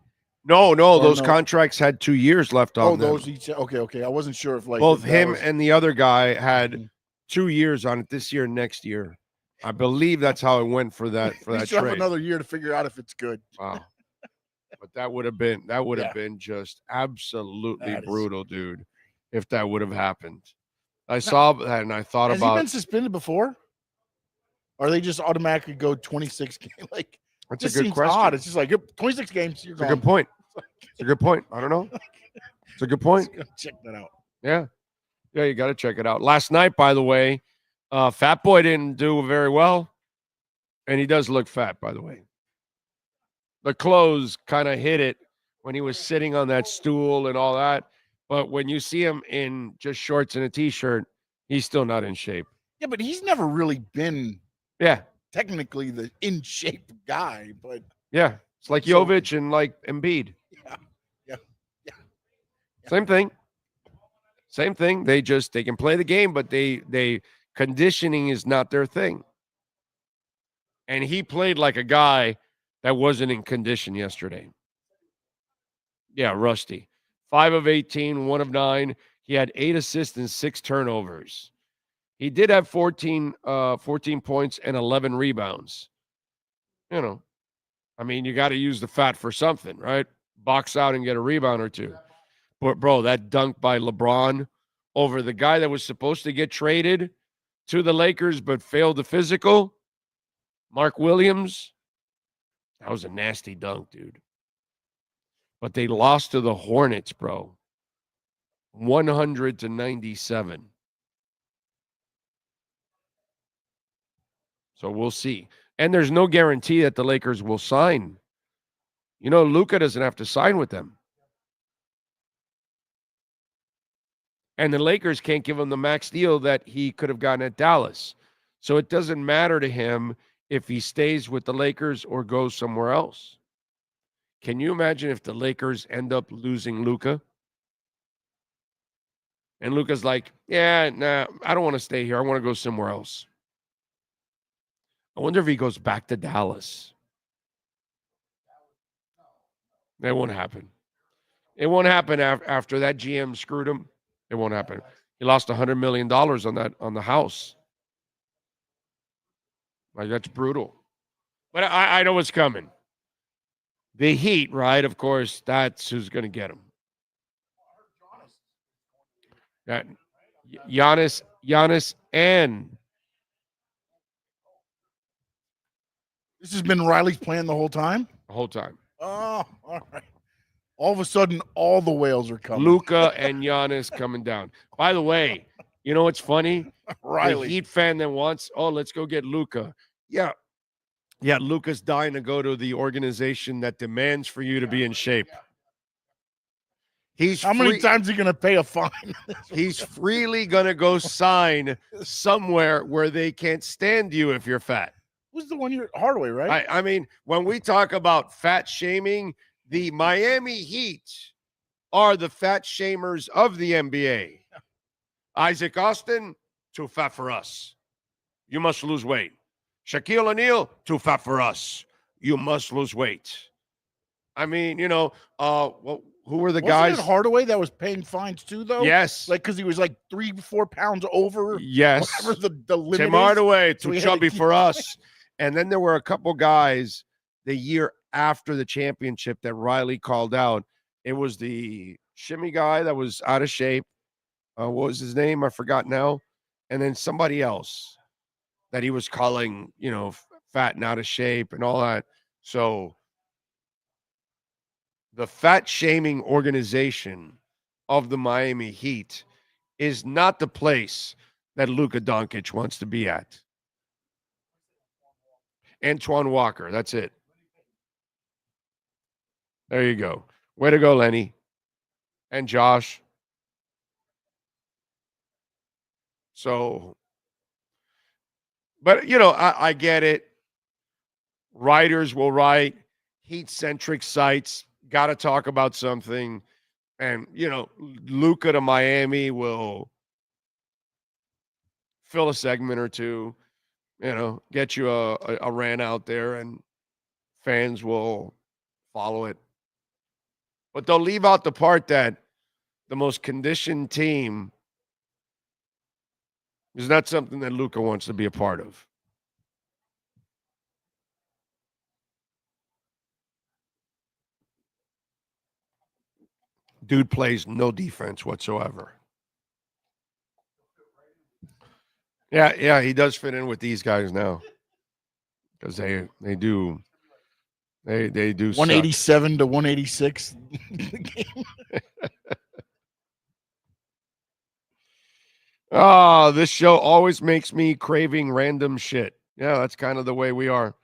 No, those contracts had 2 years left on them. Oh, those each. Okay. I wasn't sure if both him and the other guy had 2 years on it, this year and next year. I believe that's how it went for that trade. Have another year to figure out if it's good. Wow. But that would have been just absolutely brutal, dude, if that would have happened. I saw that and I thought has about. Has he been suspended before? Or they just automatically go 26 games? Like, that's a good question. Odd. It's just like 26 games. You're gone. A good point. It's a good point. I don't know. It's a good point. Check that out. Yeah, you got to check it out. Last night, by the way, Fat Boy didn't do very well, and he does look fat, by the way. The clothes kind of hit it when he was sitting on that stool and all that. But when you see him in just shorts and a T-shirt, he's still not in shape. Yeah, but he's never really been technically the in shape guy. But yeah, it's like Jovic and like Embiid. Yeah. Same thing. They can play the game, but they conditioning is not their thing. And he played like a guy that wasn't in condition yesterday. Yeah, rusty. 5 of 18, 1 of 9. He had 8 assists and 6 turnovers. He did have 14 points and 11 rebounds. You know, I mean, you got to use the fat for something, right? Box out and get a rebound or two. But, bro, that dunk by LeBron over the guy that was supposed to get traded to the Lakers but failed the physical, Mark Williams, that was a nasty dunk, dude. But they lost to the Hornets, bro. 100-97. So we'll see. And there's no guarantee that the Lakers will sign. You know, Luka doesn't have to sign with them. And the Lakers can't give him the max deal that he could have gotten at Dallas. So it doesn't matter to him if he stays with the Lakers or goes somewhere else. Can you imagine if the Lakers end up losing Luka? And Luka's like, yeah, nah, I don't want to stay here. I want to go somewhere else. I wonder if he goes back to Dallas. That won't happen. It won't happen after that GM screwed him. It won't happen. He lost $100 million on the house. Like, that's brutal. But I know what's coming. The Heat, right? Of course, that's who's going to get him. That Giannis, and this has been Riley's plan the whole time? The whole time. Oh, all right. All of a sudden, all the whales are coming. Luka and Giannis coming down. By the way, you know what's funny? Riley. The Heat fan that wants, let's go get Luka. Yeah, Luka's dying to go to the organization that demands for you to be in shape. How many times are you going to pay a fine? He's freely going to go sign somewhere where they can't stand you if you're fat. Who's the one you're Hardaway, right? I mean, when we talk about fat shaming, the Miami Heat are the fat shamers of the NBA. Isaac Austin, too fat for us. You must lose weight. Shaquille O'Neal, too fat for us. You must lose weight. I mean, who were the guys? Wasn't it Hardaway that was paying fines too, though? Yes. Like, because he was like 3-4 pounds over. Yes. Whatever the limit Tim is. Hardaway, So too chubby for us. And then there were a couple guys the year after the championship that Riley called out. It was the shimmy guy that was out of shape. What was his name? I forgot now. And then somebody else that he was calling, fat and out of shape and all that. So the fat shaming organization of the Miami Heat is not the place that Luka Doncic wants to be at. Antoine Walker, that's it. There you go. Way to go, Lenny. And Josh. So, but, I get it. Writers will write. Heat-centric sites got to talk about something. And, Luka to Miami will fill a segment or two, get you a rant out there, and fans will follow it. But they'll leave out the part that the most conditioned team is not something that Luka wants to be a part of. Dude plays no defense whatsoever. Yeah, he does fit in with these guys now. Because they do 187 to 186. Oh, this show always makes me craving random shit. Yeah, that's kind of the way we are.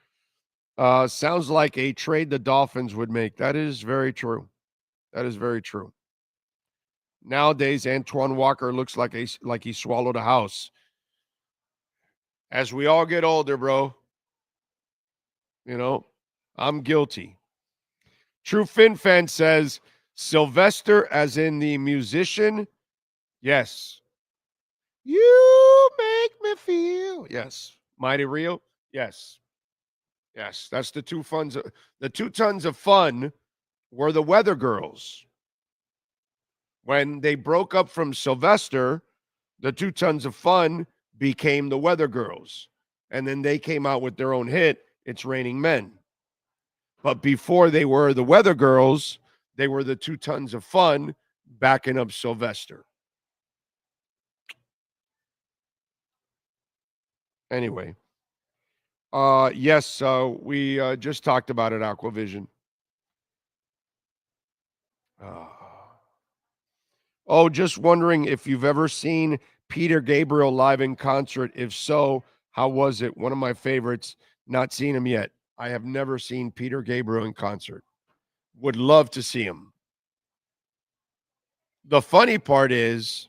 Sounds like a trade the Dolphins would make. That is very true. That is very true. Nowadays, Antoine Walker looks like he swallowed a house. As we all get older, bro, I'm guilty. True Fin Fan says, Sylvester as in the musician. Yes. You make me feel. Yes. Mighty Real. Yes. Yes. That's the two tons of fun were the Weather Girls. When they broke up from Sylvester, the 2 Tons of Fun became the Weather Girls. And then they came out with their own hit, It's Raining Men. But before they were the Weather Girls, they were the 2 Tons of Fun backing up Sylvester. Anyway. Yes, we just talked about it, Aquavision. Just wondering if you've ever seen Peter Gabriel live in concert. If so, how was it? One of my favorites. Not seen him yet. I have never seen Peter Gabriel in concert. Would love to see him. The funny part is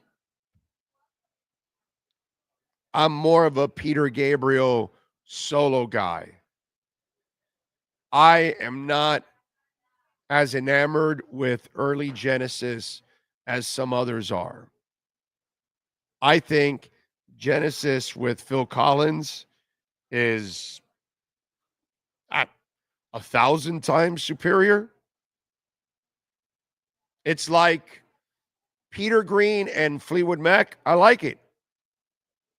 I'm more of a Peter Gabriel solo guy. I am not as enamored with early Genesis as some others are. I think Genesis with Phil Collins is 1,000 times superior. It's like Peter Green and Fleetwood Mac. I like it.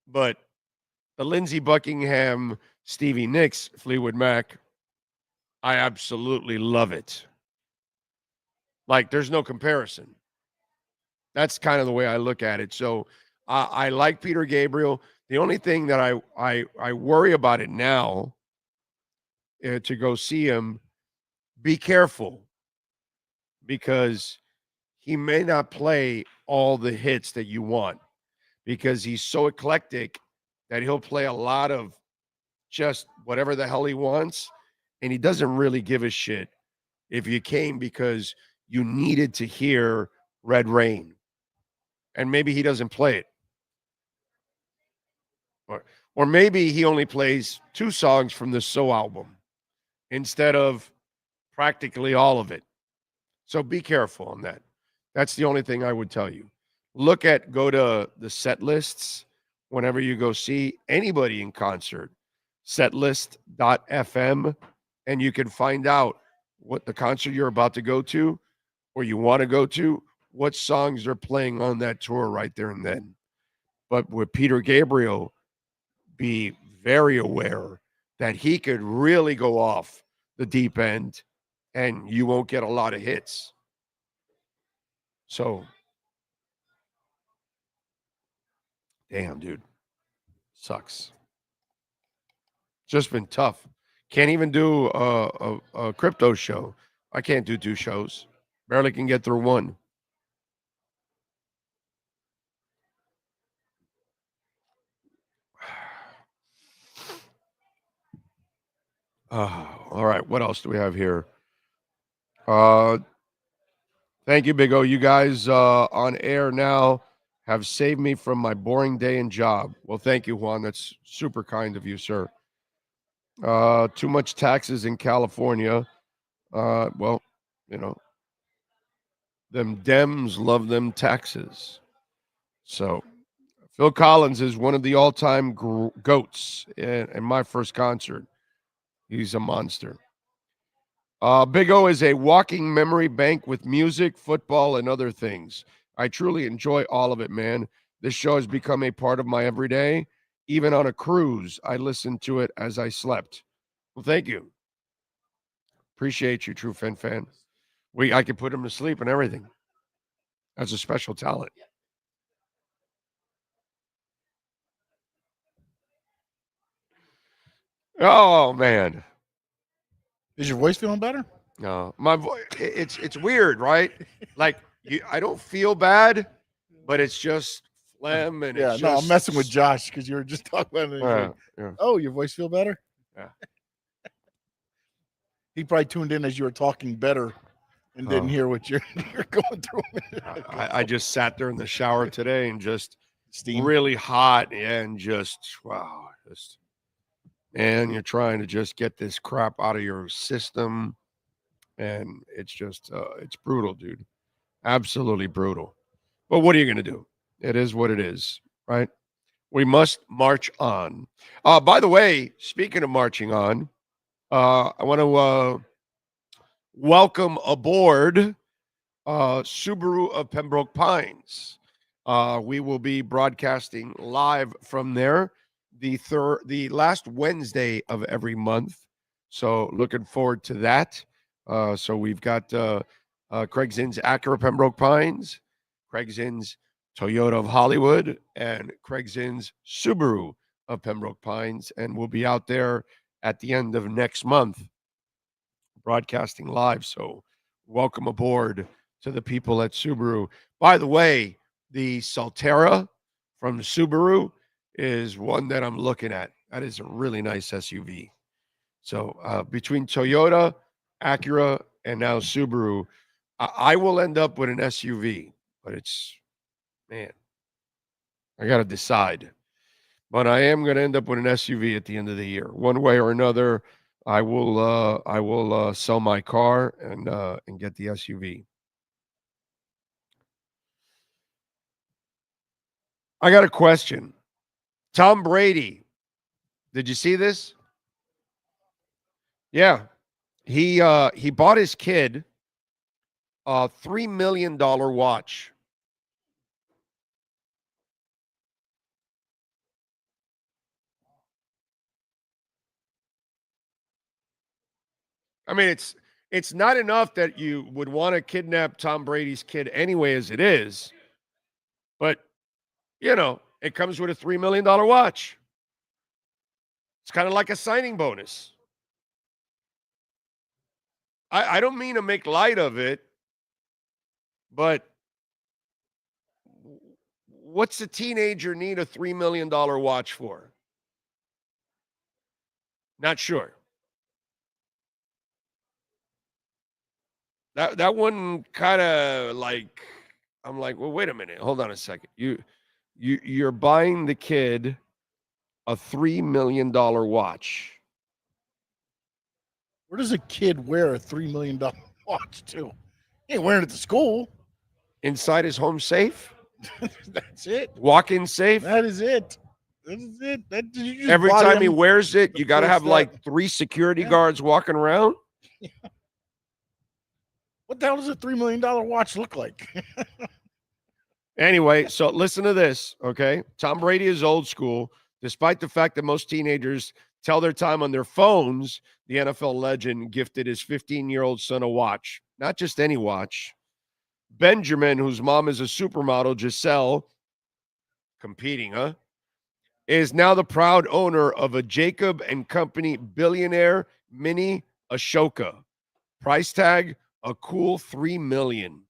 But the Lindsey Buckingham, Stevie Nicks, Fleetwood Mac, I absolutely love it. Like, there's no comparison. That's kind of the way I look at it. So I like Peter Gabriel. The only thing that I worry about it now to go see him, be careful, because he may not play all the hits that you want, because he's so eclectic that he'll play a lot of just whatever the hell he wants, and he doesn't really give a shit if you came because you needed to hear Red Rain, and maybe he doesn't play it. Or maybe he only plays 2 songs from the So album instead of practically all of it. So be careful on that. That's the only thing I would tell you. Go to the set lists whenever you go see anybody in concert, setlist.fm, and you can find out what the concert you're about to go to or you want to go to, what songs they're playing on that tour right there and then. But with Peter Gabriel, be very aware that he could really go off the deep end and you won't get a lot of hits. So, damn, dude. Sucks. Just been tough. Can't even do a crypto show. I can't do 2 shows. Barely can get through one. All right. What else do we have here? Thank you, Big O. You guys on air now have saved me from my boring day and job. Well, thank you, Juan. That's super kind of you, sir. Too much taxes in California. Well, you know, them Dems love them taxes. So Phil Collins is one of the all-time goats in my first concert. He's a monster. Big O is a walking memory bank with music, football, and other things. I truly enjoy all of it, man. This show has become a part of my everyday. Even on a cruise, I listened to it as I slept. Well, thank you. Appreciate you, True Fan. I could put him to sleep and everything. That's a special talent. Oh, man. Is your voice feeling better? No, my voice. It's weird, right? Like I don't feel bad, but it's just phlegm and yeah. No, I'm messing with Josh because you were just talking about it. Yeah. Oh, your voice feel better? Yeah. He probably tuned in as you were talking better and didn't hear what you're going through. I just sat there in the shower today and just steam, really hot, and just wow, and you're trying to just get this crap out of your system. And it's just, it's brutal, dude. Absolutely brutal. But what are you going to do? It is what it is, right? We must march on. By the way, speaking of marching on, I want to welcome aboard Subaru of Pembroke Pines. We will be broadcasting live from there the last Wednesday of every month. So looking forward to that. So we've got Craig Zinn's Acura Pembroke Pines, Craig Zinn's Toyota of Hollywood, and Craig Zinn's Subaru of Pembroke Pines. And we'll be out there at the end of next month broadcasting live. So welcome aboard to the people at Subaru. By the way, the Solterra from Subaru is one that I'm looking at. That is a really nice SUV. So between Toyota, Acura, and now Subaru, I will end up with an SUV, but man, I got to decide. But I am going to end up with an SUV at the end of the year. One way or another, I will sell my car and get the SUV. I got a question. Tom Brady. Did you see this? Yeah. He bought his kid a $3 million watch. I mean, it's not enough that you would want to kidnap Tom Brady's kid anyway as it is, but, it comes with a $3 million watch. It's kind of like a signing bonus. I don't mean to make light of it, but what's a teenager need a $3 million watch for? Not sure. That one kind of like, I'm like, well, wait a minute. Hold on a second. You're buying the kid a $3 million watch. Where does a kid wear a $3 million watch to? He ain't wearing it to school. Inside his home safe? That's it. Walk-in safe? That is it. That is it. Every time he wears it, you got to have like 3 security guards walking around? Yeah. What the hell does a $3 million watch look like? Anyway, so listen to this, okay? Tom Brady is old school. Despite the fact that most teenagers tell their time on their phones, the NFL legend gifted his 15-year-old son a watch. Not just any watch. Benjamin, whose mom is a supermodel, Giselle, competing, is now the proud owner of a Jacob & Company billionaire mini Ashoka. Price tag, a cool $3 million.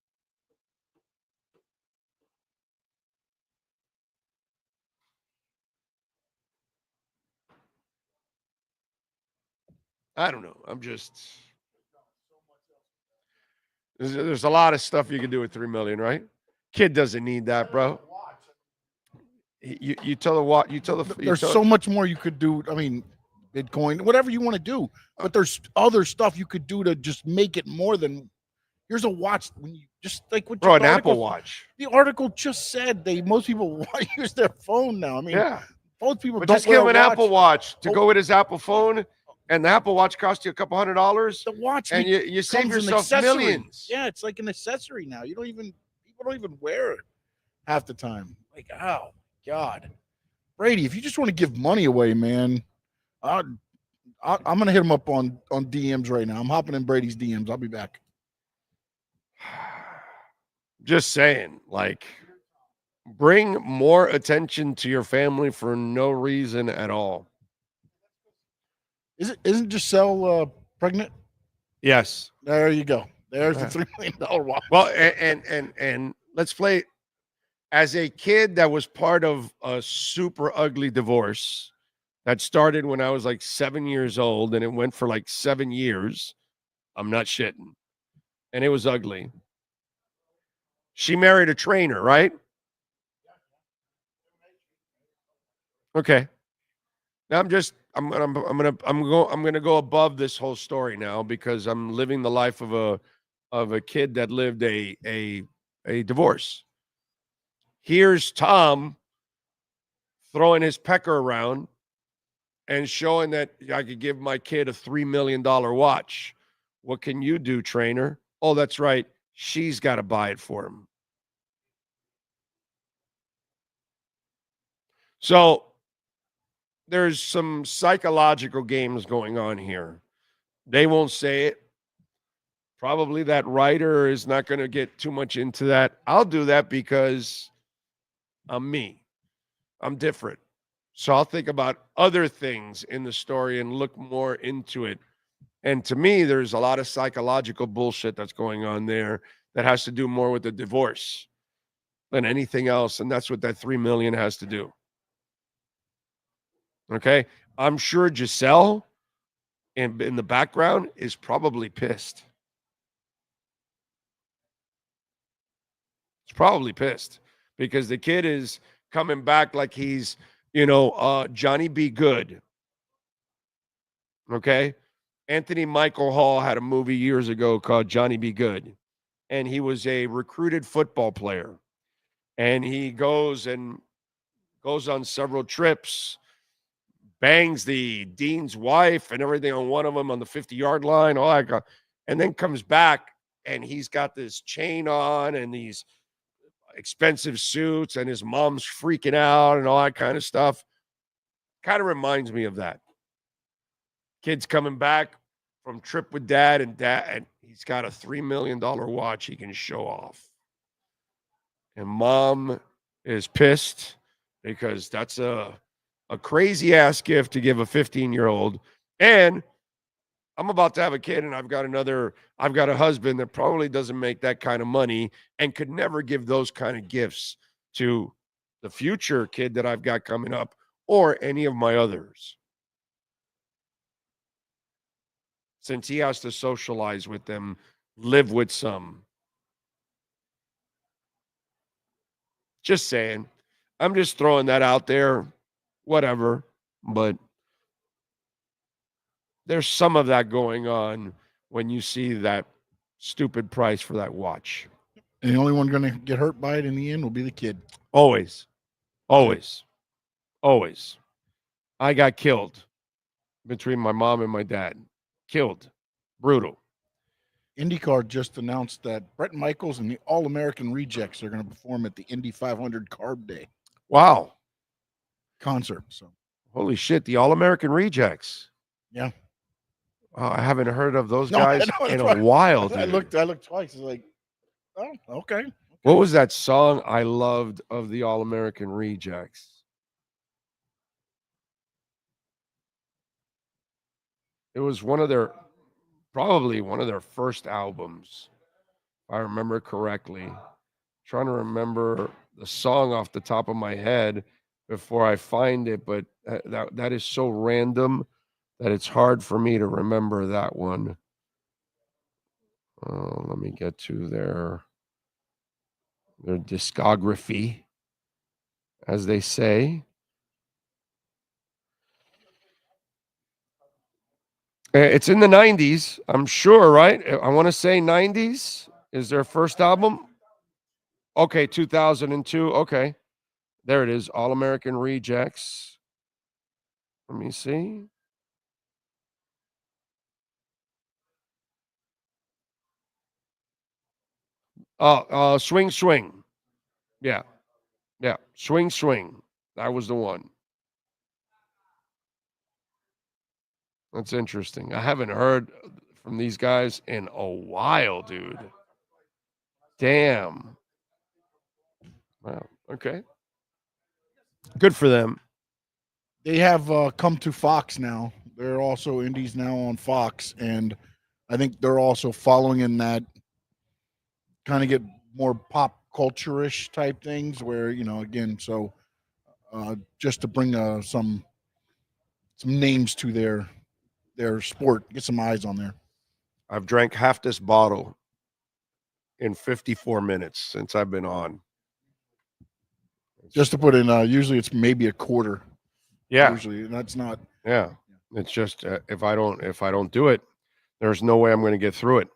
I don't know. There's a lot of stuff you can do with $3 million, right? Kid doesn't need that, bro. There's so much more you could do. I mean, Bitcoin, whatever you want to do, but there's other stuff you could do to just make it more than. Here's a watch. When you just like what an Apple Watch. The article just said most people use their phone now. I mean, most people but don't just give him an watch. Apple Watch to go with his Apple phone. And the Apple Watch costs you a couple $100. The watch, and you save yourself millions. Yeah, it's like an accessory now. People don't even wear it half the time. Like, oh God, Brady, if you just want to give money away, man, I'm gonna hit him up on DMs right now. I'm hopping in Brady's DMs. I'll be back. Just saying, like, bring more attention to your family for no reason at all. Isn't Giselle pregnant? Yes. There you go. There's the $3 million watch. Well, and let's play. As a kid that was part of a super ugly divorce that started when I was like 7 years old, and it went for like 7 years. I'm not shitting. And it was ugly. She married a trainer, right? Okay. Now I'm gonna go above this whole story now because I'm living the life of a kid that lived a divorce. Here's Tom throwing his pecker around and showing that I could give my kid a $3 million watch. What can you do, trainer? Oh, that's right. She's got to buy it for him. So there's some psychological games going on here. They won't say it. Probably that writer is not going to get too much into that. I'll do that because I'm me. I'm different. So I'll think about other things in the story and look more into it. And to me, there's a lot of psychological bullshit that's going on there that has to do more with the divorce than anything else. And that's what that $3 million has to do. Okay. I'm sure Giselle in the background is probably pissed. It's probably pissed because the kid is coming back like he's, Johnny B. Good. Okay. Anthony Michael Hall had a movie years ago called Johnny B. Good. And he was a recruited football player. And he goes and goes on several trips, bangs the dean's wife and everything on one of them on the 50-yard line, all that, and then comes back and he's got this chain on and these expensive suits and his mom's freaking out and all that kind of stuff. Kind of reminds me of that. Kid's coming back from trip with dad, and he's got a $3 million watch he can show off. And mom is pissed because that's a crazy ass gift to give a 15-year-old. And I'm about to have a kid, and I've got a husband that probably doesn't make that kind of money and could never give those kind of gifts to the future kid that I've got coming up or any of my others. Since he has to socialize with them, live with some. Just saying. I'm just throwing that out there. Whatever. But there's some of that going on when you see that stupid price for that watch. And the only one going to get hurt by it in the end will be the kid. Always. Always. Always. I got killed between my mom and my dad. Killed. Brutal. IndyCar just announced that Brett Michaels and the All-American Rejects are going to perform at the Indy 500 Carb Day. Wow. Concert. So, holy shit, the All-American Rejects. Yeah. I haven't heard of those guys in a while. I looked twice. I was like, oh, okay. What was that song I loved of the All-American Rejects? It was probably one of their first albums, if I remember correctly. Trying to remember the song off the top of my head before I find it, but that is so random that it's hard for me to remember that one. Let me get to their discography, as they say. It's in the 90s, I'm sure, right? I want to say 90s is their first album. Okay, 2002. Okay. There it is, All-American Rejects. Let me see. Swing, Swing. Yeah. Yeah, Swing, Swing. That was the one. That's interesting. I haven't heard from these guys in a while, dude. Damn. Wow. Okay. Good for them. They have come to Fox now. They're also indies now on Fox, and I think they're also following in that kind of get more pop culture-ish type things where, again, so just to bring some names to their sport, get some eyes on there. I've drank half this bottle in 54 minutes since I've been on. Just to put in, usually it's maybe a quarter. Yeah. Usually, that's not. Yeah. It's just if I don't do it, there's no way I'm going to get through it.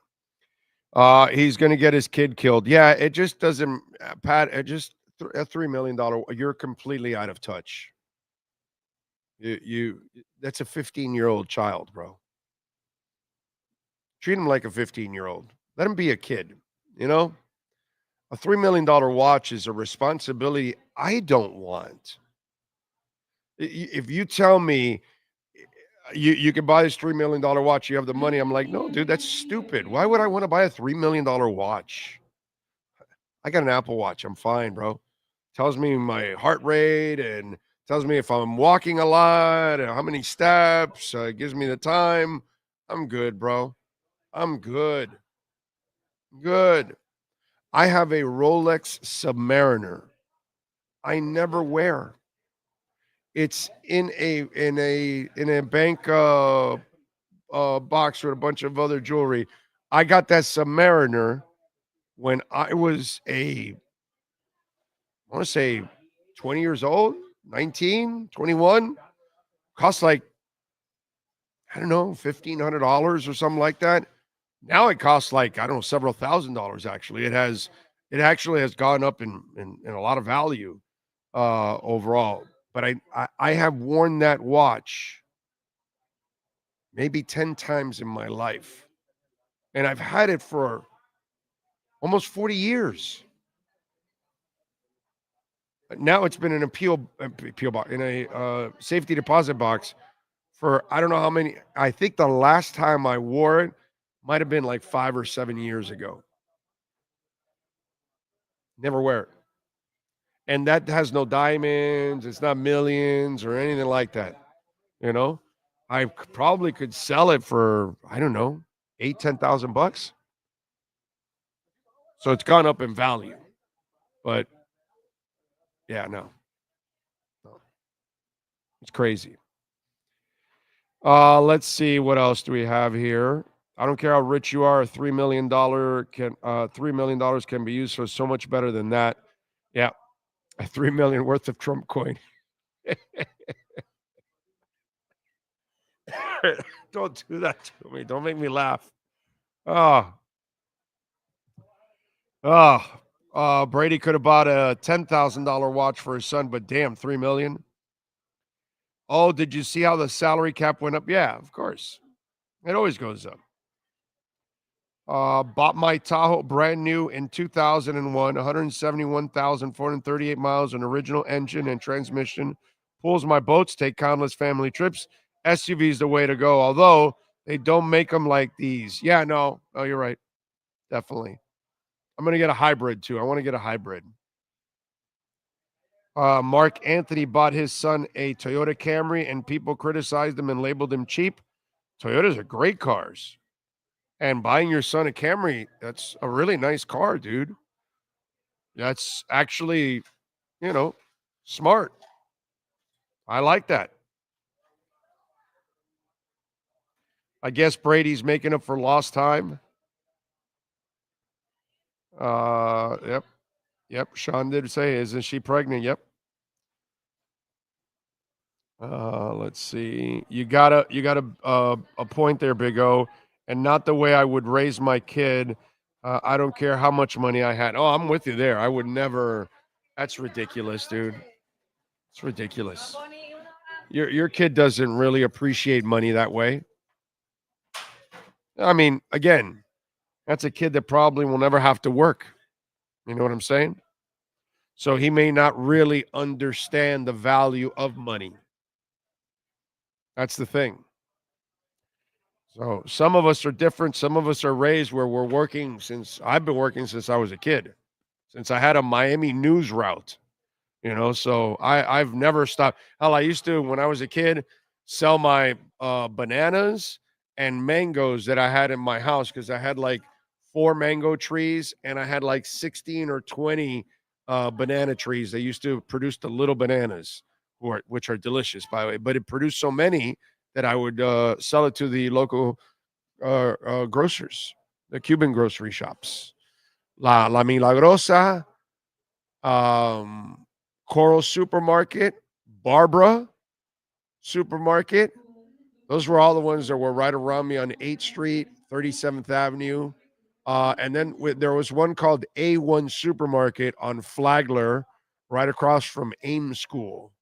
He's going to get his kid killed. Yeah, it just doesn't, Pat. It just a $3 million. You're completely out of touch. You that's a 15-year-old child, bro. Treat him like a 15-year-old. Let him be a kid. A $3 million watch is a responsibility I don't want. If you tell me you can buy this $3 million watch, you have the money, I'm like, no, dude, that's stupid. Why would I want to buy a $3 million watch? I got an Apple Watch. I'm fine, bro. Tells me my heart rate and tells me if I'm walking a lot and how many steps. Gives me the time. I'm good, bro. I'm good. Good. I have a Rolex Submariner. I never wear. It's in a bank box with a bunch of other jewelry. I got that Submariner when I was I want to say 20 years old, 19, 21. Cost like, I don't know, $1,500 or something like that. Now it costs like, I don't know, several $1,000s actually. It actually has gone up in a lot of value. overall. But I have worn that watch maybe 10 times in my life. And I've had it for almost 40 years. Now it's been an appeal box, in a safety deposit box for I don't know how many. I think the last time I wore it might have been like 5 or 7 years ago. Never wear it. And that has no diamonds. It's not millions or anything like that. You know, I probably could sell it for, I don't know, $8,000-10,000. So it's gone up in value. But yeah, no. It's crazy. Let's see, what else do we have here? I don't care how rich you are, $3 million can be used for so much better than that. Yeah. $3 million worth of Trump coin. Don't do that to me. Don't make me laugh. Brady could have bought a $10,000 watch for his son, but damn, $3 million. Oh, did you see how the salary cap went up? Yeah, of course. It always goes up. Bought my Tahoe brand new in 2001, 171,438 miles, an original engine and transmission. Pulls my boats, take countless family trips. SUV is the way to go, although they don't make them like these. Yeah, no, you're right. Definitely. I'm going to get a hybrid too. I want to get a hybrid. Mark Anthony bought his son a Toyota Camry and people criticized him and labeled him cheap. Toyotas are great cars. And buying your son a Camry, that's a really nice car, dude. That's actually, smart. I like that. I guess Brady's making up for lost time. Yep. Sean did say, isn't she pregnant? Yep. Let's see. You got a point there, Big O, and not the way I would raise my kid. I don't care how much money I had. Oh, I'm with you there. I would never. That's ridiculous, dude. It's ridiculous. Your kid doesn't really appreciate money that way. I mean, again, that's a kid that probably will never have to work. You know what I'm saying? So he may not really understand the value of money. That's the thing. So some of us are different. Some of us are raised where we're working I've been working since I was a kid, since I had a Miami news route, so I've never stopped. Hell, I used to, when I was a kid, sell my bananas and mangoes that I had in my house because I had like 4 mango trees and I had like 16 or 20 banana trees. They used to produce the little bananas, which are delicious, by the way, but it produced so many that I would sell it to the local grocers, the Cuban grocery shops. La Milagrosa, Coral Supermarket, Barbara Supermarket. Those were all the ones that were right around me on 8th Street, 37th Avenue. And then there was one called A1 Supermarket on Flagler, right across from AIM School.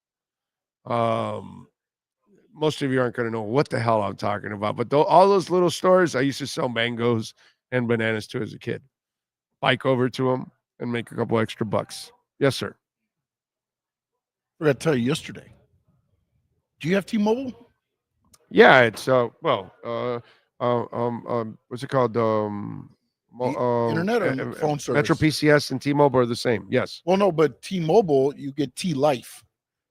Most of you aren't going to know what the hell I'm talking about, but all those little stores, I used to sell mangoes and bananas to as a kid. Bike over to them and make a couple extra bucks. Yes, sir. I forgot to tell you yesterday. Do you have T-Mobile? Yeah, it's what's it called? Internet or phone service? Metro PCS and T-Mobile are the same. Yes. Well, no, but T-Mobile, you get T-Life,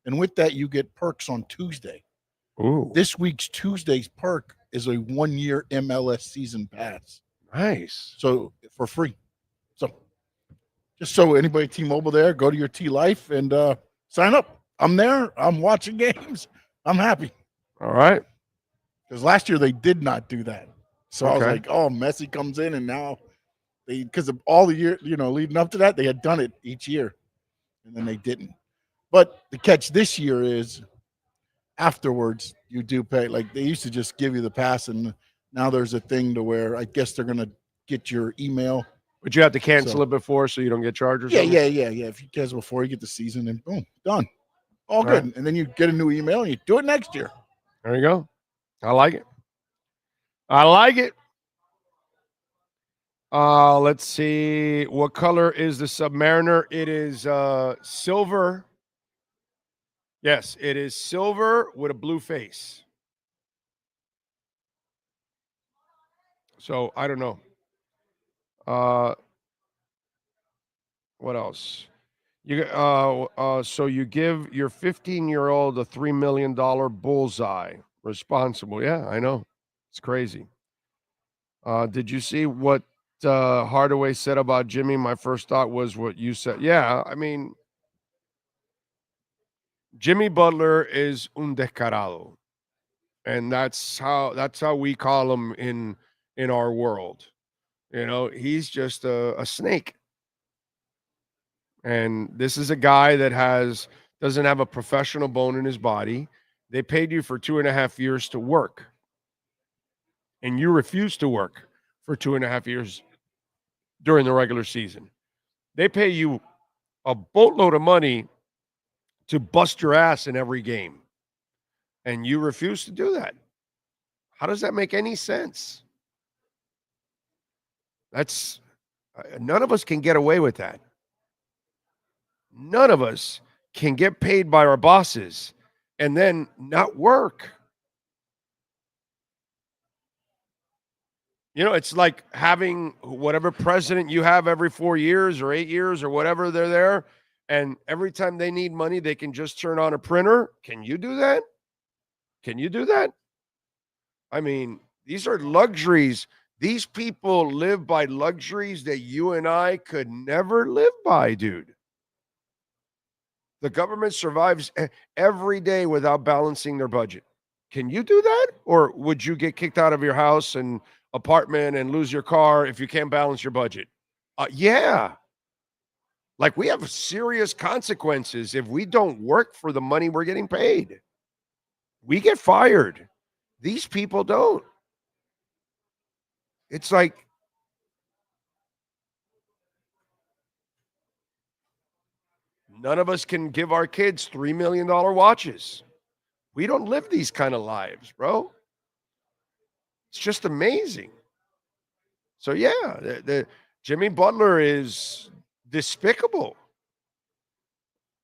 and with that, you get perks on Tuesday. Ooh. This week's Tuesday's perk is a 1-year MLS season pass. Nice. So for free. So just so anybody T-Mobile there, go to your T-Life and sign up. I'm there. I'm watching games. I'm happy. All right. Because last year they did not do that. So okay. I was like, oh, Messi comes in and now because of all the year, leading up to that, they had done it each year and then they didn't. But the catch this year is afterwards you do pay. Like they used to just give you the pass and now there's a thing to where I guess they're going to get your email. But you have to cancel So- it before so you don't get charged or Yeah, something? yeah. If you cancel before you get the season, and boom, done. All Right. good. And then you get a new email and you do it next year. There you go. I like it. I like it. Let's see. What color is the Submariner? It is silver. Yes, it is silver with a blue face. So I don't know. What else? So you give your 15-year-old a $3 million bullseye. Responsible. Yeah, I know. It's crazy. Did you see what Hardaway said about Jimmy? My first thought was what you said. Yeah, I mean, Jimmy Butler is un descarado. And that's how we call him in our world. You know, he's just a snake. And this is a guy that doesn't have a professional bone in his body. They paid you for 2.5 years to work. And you refused to work for 2.5 years during the regular season. They pay you a boatload of money to bust your ass in every game. And you refuse to do that. How does that make any sense? None of us can get away with that. None of us can get paid by our bosses and then not work. You know, it's like having whatever president you have every 4 years or 8 years or whatever they're there, and every time they need money, they can just turn on a printer. Can you do that? Can you do that? I mean, these are luxuries. These people live by luxuries that you and I could never live by, dude. The government survives every day without balancing their budget. Can you do that? Or would you get kicked out of your house and apartment and lose your car if you can't balance your budget? Yeah. Like, we have serious consequences if we don't work for the money we're getting paid. We get fired. These people don't. It's like, none of us can give our kids $3 million watches. We don't live these kind of lives, bro. It's just amazing. So, yeah, the Jimmy Butler is despicable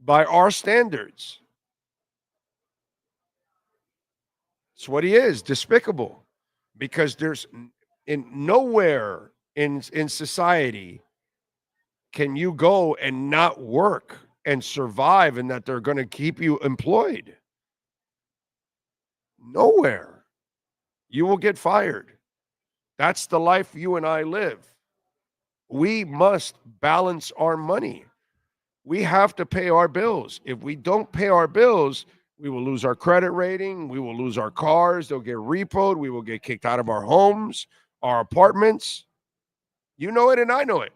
by our standards. It's what he is, despicable. Because there's nowhere in society can you go and not work and survive and that they're going to keep you employed. Nowhere. You will get fired. That's the life you and I live. We must balance our money. We have to pay our bills. If we don't pay our bills, we will lose our credit rating. We will lose our cars. They'll get repoed. We will get kicked out of our homes, our apartments. You know it and I know it.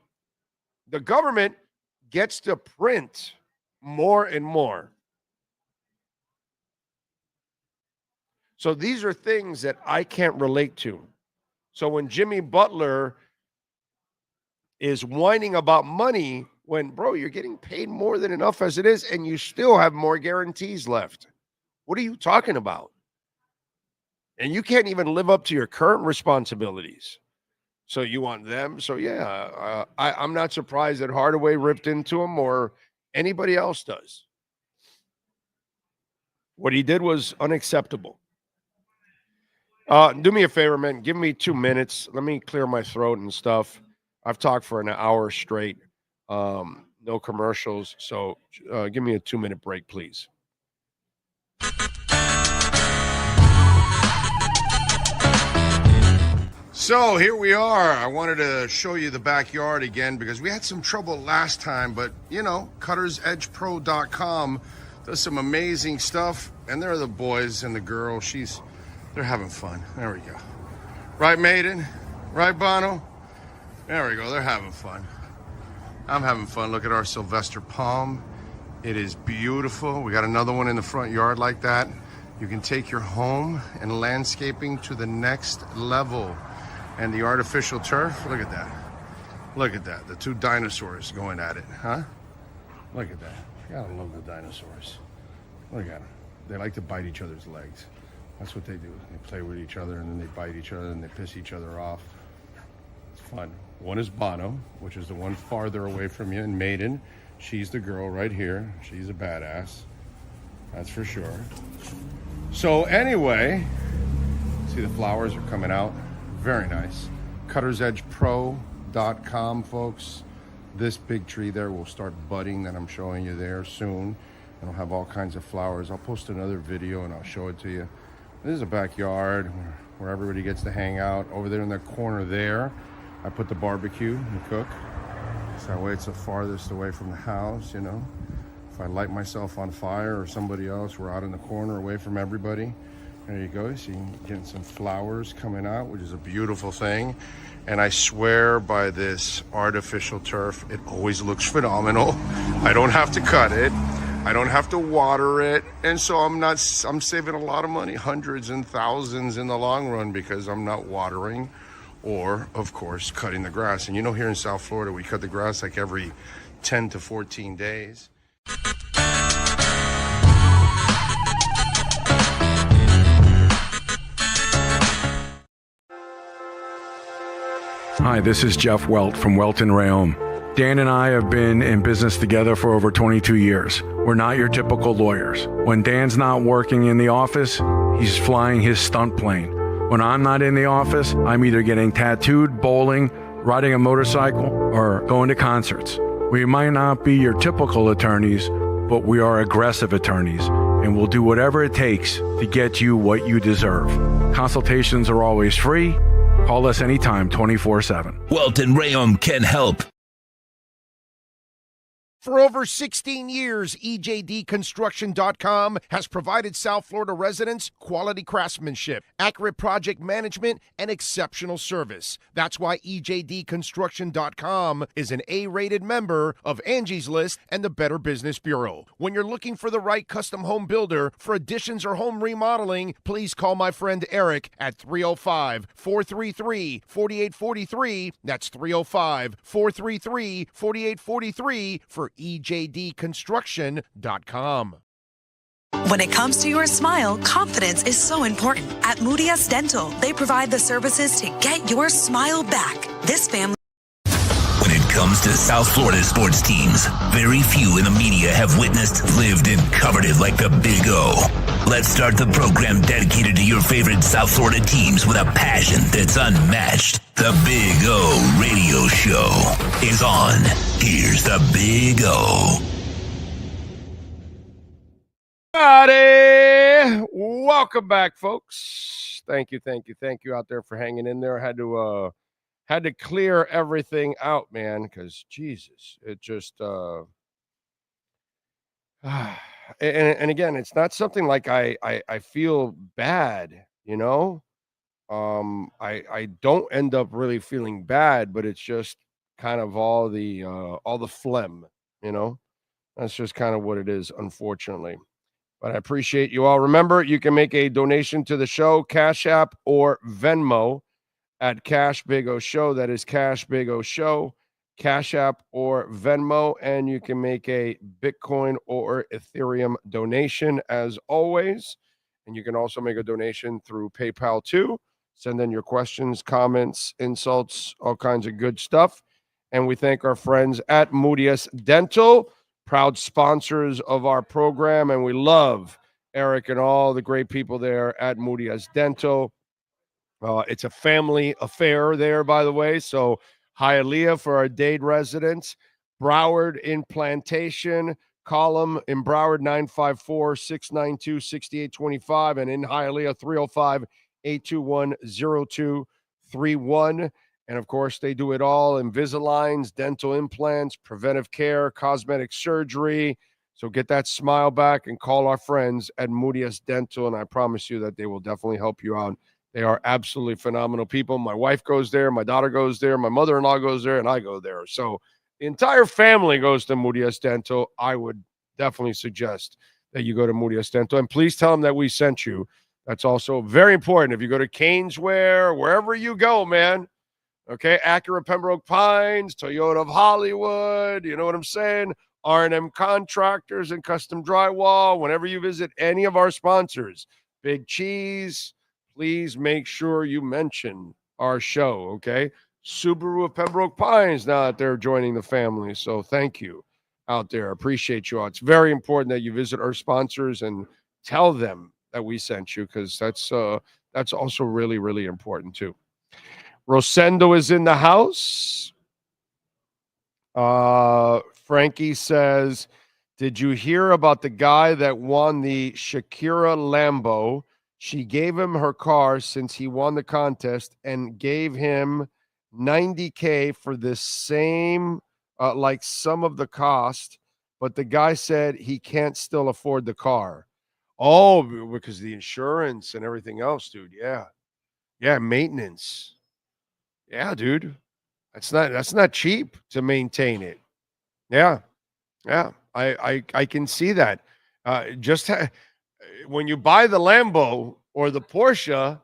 The government gets to print more and more. So these are things that I can't relate to. So when Jimmy Butler is whining about money, when, bro, you're getting paid more than enough as it is, and you still have more guarantees left. What are you talking about? And you can't even live up to your current responsibilities. So you want them? So, yeah, I'm not surprised that Hardaway ripped into him or anybody else does. What he did was unacceptable. Do me a favor, man. Give me 2 minutes. Let me clear my throat and stuff. I've talked for an hour straight. No commercials. So give me a 2-minute break, please. So here we are. I wanted to show you the backyard again because we had some trouble last time, but you know, cuttersedgepro.com does some amazing stuff, and there are the boys and the girl. They're having fun. There we go. Right, Maiden? Right, Bono? There we go. They're having fun. I'm having fun. Look at our Sylvester palm. It is beautiful. We got another one in the front yard like that. You can take your home and landscaping to the next level. And the artificial turf, look at that. Look at that. The two dinosaurs going at it, huh? Look at that. I gotta love the dinosaurs. Look at them. They like to bite each other's legs. That's what they do. They play with each other and then they bite each other and they piss each other off. It's fun. One is Bono, which is the one farther away from you, and Maiden. She's the girl right here. She's a badass. That's for sure. So anyway, see the flowers are coming out. Very nice. CuttersEdgePro.com, folks. This big tree there will start budding that I'm showing you there soon. It'll have all kinds of flowers. I'll post another video and I'll show it to you. This is a backyard where everybody gets to hang out. Over there in that corner there, I put the barbecue and cook. So that way it's the farthest away from the house, you know. If I light myself on fire or somebody else, we're out in the corner away from everybody. There you go. So you're getting some flowers coming out, which is a beautiful thing. And I swear by this artificial turf, it always looks phenomenal. I don't have to cut it. I don't have to water it. And so I'm saving a lot of money, hundreds and thousands in the long run, because I'm not watering or, of course, cutting the grass. And you know, here in South Florida, we cut the grass like every 10 to 14 days. Hi, this is Jeff Welt from Welt and Rayom. Dan and I have been in business together for over 22 years. We're not your typical lawyers. When Dan's not working in the office, he's flying his stunt plane. When I'm not in the office, I'm either getting tattooed, bowling, riding a motorcycle, or going to concerts. We might not be your typical attorneys, but we are aggressive attorneys, and we'll do whatever it takes to get you what you deserve. Consultations are always free. Call us anytime, 24/7. Welt and Rayom can help. For over 16 years, EJDconstruction.com has provided South Florida residents quality craftsmanship, accurate project management, and exceptional service. That's why EJDconstruction.com is an A-rated member of Angie's List and the Better Business Bureau. When you're looking for the right custom home builder for additions or home remodeling, please call my friend Eric at 305-433-4843. That's 305-433-4843 for EJDconstruction.com. When it comes to your smile, confidence is so important. At Moody S Dental, they provide the services to get your smile back. This family. When it comes to South Florida sports teams, very few in the media have witnessed, lived, and covered it like the Big O. Let's start the program dedicated to your favorite South Florida teams with a passion that's unmatched. The Big O Radio Show is on. Here's the Big O. Howdy. Welcome back, folks. Thank you out there for hanging in there. Had to clear everything out, man, because Jesus, it just and again, it's not something like I feel bad, you know. I don't end up really feeling bad, but it's just kind of all the phlegm, you know. That's just kind of what it is, unfortunately. But I appreciate you all. Remember, you can make a donation to the show, Cash App or Venmo at Cash Big O Show. That is Cash Big O Show, Cash App or Venmo. And you can make a Bitcoin or Ethereum donation as always. And you can also make a donation through PayPal too. Send in your questions, comments, insults, all kinds of good stuff. And we thank our friends at Moody S Dental, proud sponsors of our program. And we love Eric and all the great people there at Moody S Dental. It's a family affair there, by the way. So Hialeah for our Dade residents, Broward in Plantation, Column in Broward 954-692-6825, and in Hialeah 305-821-0231. And of course, they do it all: Invisaligns, dental implants, preventive care, cosmetic surgery. So get that smile back and call our friends at Moody S Dental, and I promise you that they will definitely help you out. They are absolutely phenomenal people. My wife goes there, my daughter goes there, my mother-in-law goes there, and I go there. So the entire family goes to Moody S Dental. I would definitely suggest that you go to Moody S Dental, and please tell them that we sent you. That's also very important. If you go to Canesware, wherever you go, man, Okay, Acura Pembroke Pines, Toyota of Hollywood, you know what I'm saying? R&M Contractors and Custom Drywall. Whenever you visit any of our sponsors, Big Cheese, please make sure you mention our show, okay? Subaru of Pembroke Pines, now that they're joining the family. So thank you out there. Appreciate you all. It's very important that you visit our sponsors and tell them that we sent you, because that's also really, really important too. Rosendo is in the house. Frankie says, did you hear about the guy that won the Shakira Lambo? She gave him her car since he won the contest and gave him $90K for the same, like some of the cost, but the guy said he can't still afford the car. Oh, because the insurance and everything else, dude. Yeah. Yeah, maintenance. Yeah, dude. That's not cheap to maintain it. Yeah. Yeah. I can see that. When you buy the Lambo or the Porsche,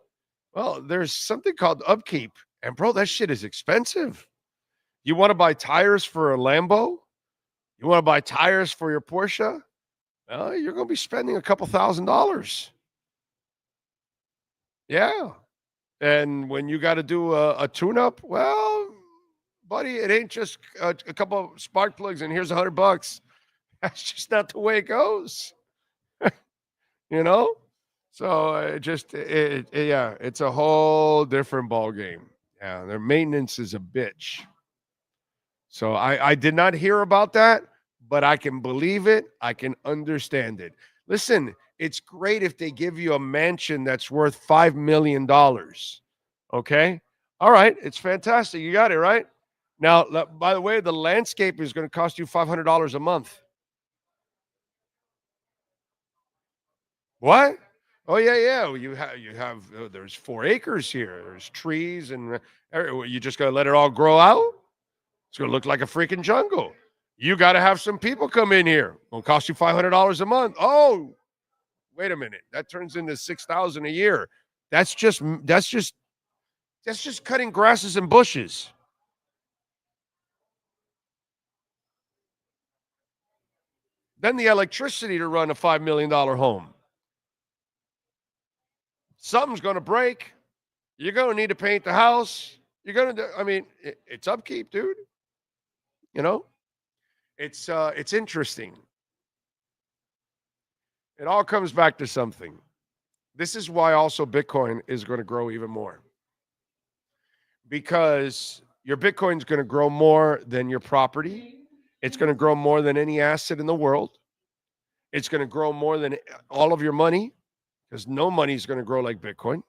well, there's something called upkeep. And bro, that shit is expensive. You want to buy tires for a Lambo? You want to buy tires for your Porsche? Well, you're going to be spending a couple $1,000s. Yeah. And when you got to do a tune-up, well, buddy, it ain't just a couple of spark plugs and here's $100. That's just not the way it goes. You know? So it's a whole different ball game. Yeah, their maintenance is a bitch. So I did not hear about that, but I can believe it. I can understand it. Listen, it's great if they give you a mansion that's worth $5 million. Okay? All right. It's fantastic. You got it, right? Now, by the way, the landscape is going to cost you $500 a month. What? Oh, yeah. You have there's 4 acres here. There's trees and you just got to let it all grow out. It's going to look like a freaking jungle. You got to have some people come in here. It'll cost you $500 a month. Oh, wait a minute. That turns into $6,000 a year. That's just cutting grasses and bushes. Then the electricity to run a $5 million home. Something's going to break. You're going to need to paint the house. You're going to, it's upkeep, dude. You know, it's interesting. It all comes back to something. This is why also Bitcoin is going to grow even more. Because your Bitcoin is going to grow more than your property. It's going to grow more than any asset in the world. It's going to grow more than all of your money, because no money is going to grow like Bitcoin.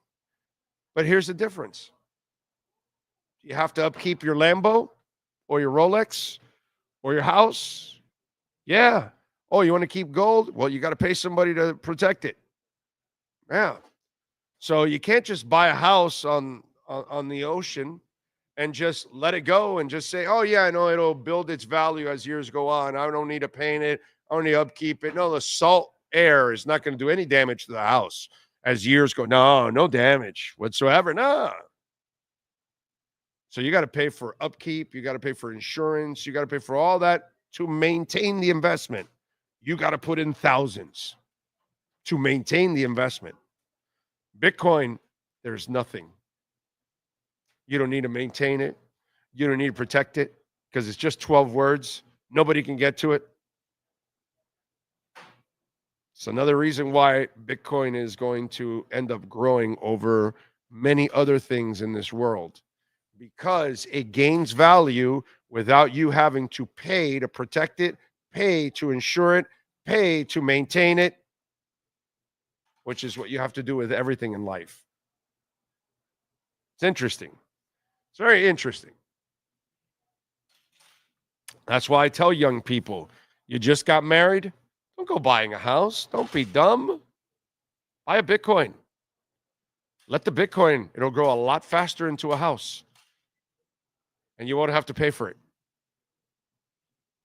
But here's the difference. You have to upkeep your Lambo or your Rolex or your house. Yeah. Oh, you want to keep gold? Well, you got to pay somebody to protect it. Yeah. So you can't just buy a house on the ocean and just let it go and just say, oh, yeah, I know it'll build its value as years go on. I don't need to paint it. I don't need to upkeep it. No, the salt air is not going to do any damage to the house as years go. No damage whatsoever. No. So you got to pay for upkeep. You got to pay for insurance. You got to pay for all that to maintain the investment. You got to put in thousands to maintain the investment. Bitcoin, there's nothing. You don't need to maintain it. You don't need to protect it because it's just 12 words. Nobody can get to it. It's another reason why Bitcoin is going to end up growing over many other things in this world, because it gains value without you having to pay to protect it, pay to insure it, pay to maintain it, which is what you have to do with everything in life. It's interesting. It's very interesting. That's why I tell young people, you just got married, don't go buying a house. Don't be dumb. Buy a Bitcoin. Let the Bitcoin, it'll grow a lot faster into a house. And you won't have to pay for it.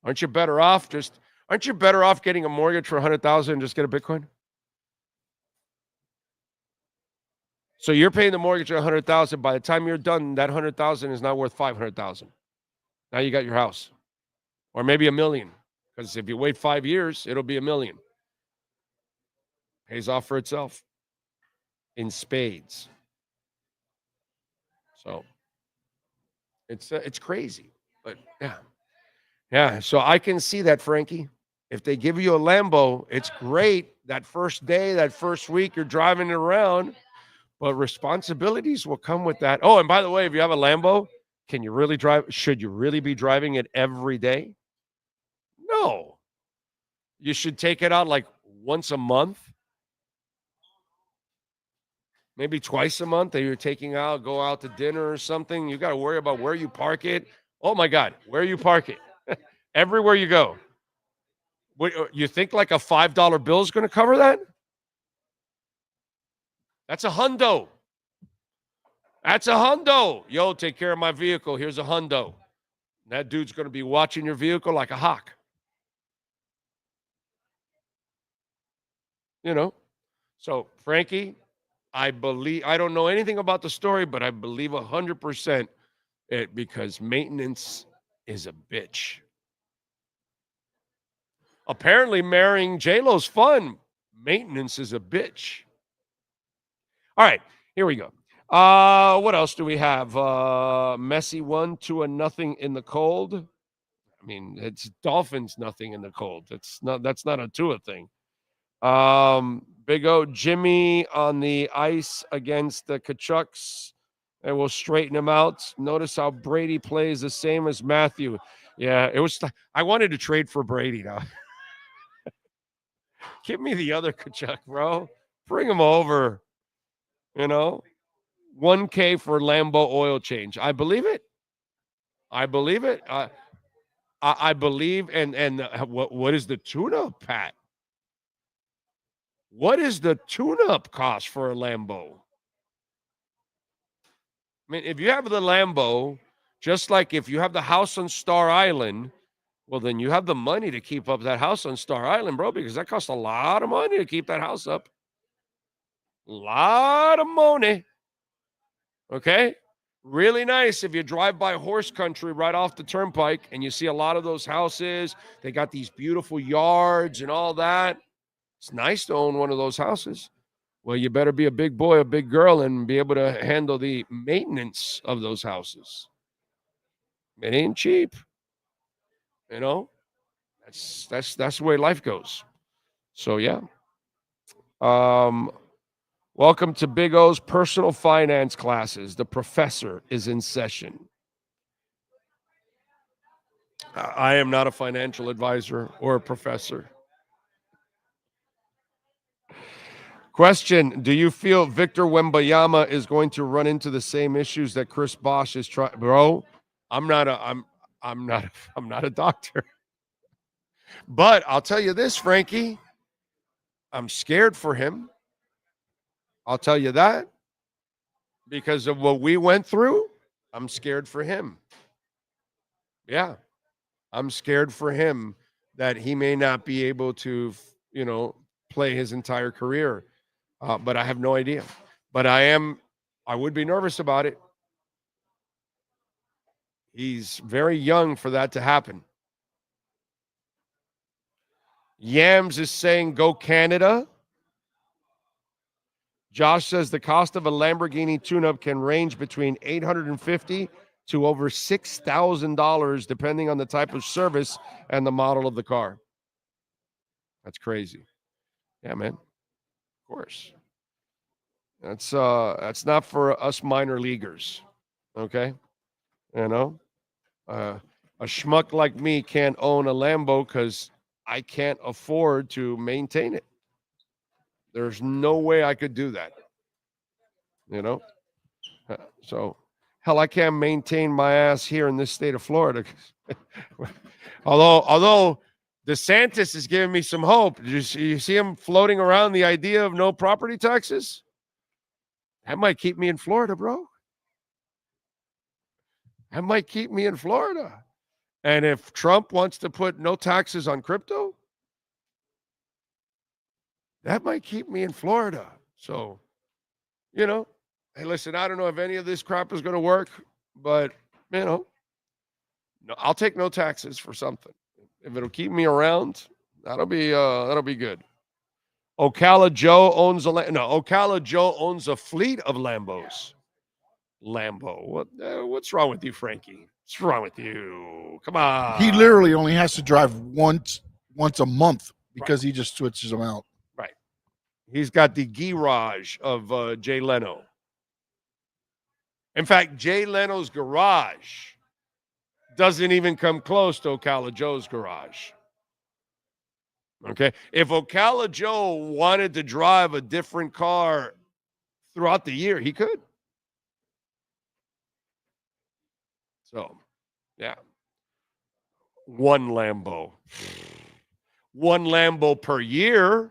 Aren't you better off getting a mortgage for $100,000 and just get a Bitcoin? So you're paying the mortgage at $100,000. By the time you're done, that $100,000 is now worth $500,000. Now you got your house, or maybe $1 million. Because if you wait 5 years, it'll be $1 million. Pays off for itself in spades. So it's crazy, but yeah. So I can see that, Frankie. If they give you a Lambo, it's great that first day, that first week you're driving it around, but responsibilities will come with that. Oh, and by the way, if you have a Lambo, can you really drive? Should you really be driving it every day? No. You should take it out like once a month. Maybe twice a month that you're taking out, go out to dinner or something. You got to worry about where you park it. Oh, my God, where you park it. Everywhere you go. What, you think like a $5 bill is going to cover that? That's a hundo. That's a hundo. Yo, take care of my vehicle. Here's a hundo. That dude's going to be watching your vehicle like a hawk. You know? So, Frankie, I don't know anything about the story, but I believe 100% it because maintenance is a bitch. Apparently, marrying J-Lo's fun. Maintenance is a bitch. All right, here we go. What else do we have? Messi 1-0 in the cold. I mean, it's Dolphins nothing in the cold. That's not a Tua thing. Big O Jimmy on the ice against the Kachucks, and we'll straighten him out. Notice how Brady plays the same as Matthew. Yeah, it was. I wanted to trade for Brady now. Give me the other Kachuk, bro. Bring him over. You know, $1,000 for Lambo oil change. I believe it. I believe it. I believe. And what is the tune-up, Pat? What is the tune-up cost for a Lambo? I mean, if you have the Lambo, just like if you have the house on Star Island, well, then you have the money to keep up that house on Star Island, bro, because that costs a lot of money to keep that house up. A lot of money. Okay? Really nice if you drive by horse country right off the turnpike and you see a lot of those houses. They got these beautiful yards and all that. It's nice to own one of those houses. Well, you better be a big boy, a big girl, and be able to handle the maintenance of those houses. It ain't cheap. You know? That's the way life goes. So, yeah. Welcome to Big O's personal finance classes. The professor is in session. I am not a financial advisor or a professor. Question, do you feel Victor Wembanyama is going to run into the same issues that Chris Bosh is trying? Bro, I'm not a doctor. But I'll tell you this, Frankie, I'm scared for him. I'll tell you that. Because of what we went through, I'm scared for him. Yeah. I'm scared for him that he may not be able to, play his entire career. But I have no idea. But I would be nervous about it. He's very young for that to happen. Yams is saying, go Canada. Josh says the cost of a Lamborghini tune-up can range between $850 to over $6,000, depending on the type of service and the model of the car. That's crazy. Yeah, man. Of course. That's not for us minor leaguers. Okay? A schmuck like me can't own a Lambo because I can't afford to maintain it. There's no way I could do that. So, hell, I can't maintain my ass here in this state of Florida. although DeSantis is giving me some hope. You see him floating around the idea of no property taxes? That might keep me in Florida, bro. That might keep me in Florida. And if Trump wants to put no taxes on crypto, that might keep me in Florida. So, Hey, listen, I don't know if any of this crap is going to work, but, no, I'll take no taxes for something. If it'll keep me around, that'll be good. Ocala Joe owns a fleet of Lambos. Lambo. What's wrong with you, Frankie? What's wrong with you? Come on. He literally only has to drive once a month because he just switches them out. Right. He's got the garage of Jay Leno. In fact, Jay Leno's garage doesn't even come close to Ocala Joe's garage. Okay? If Ocala Joe wanted to drive a different car throughout the year, he could. So, yeah. One Lambo per year.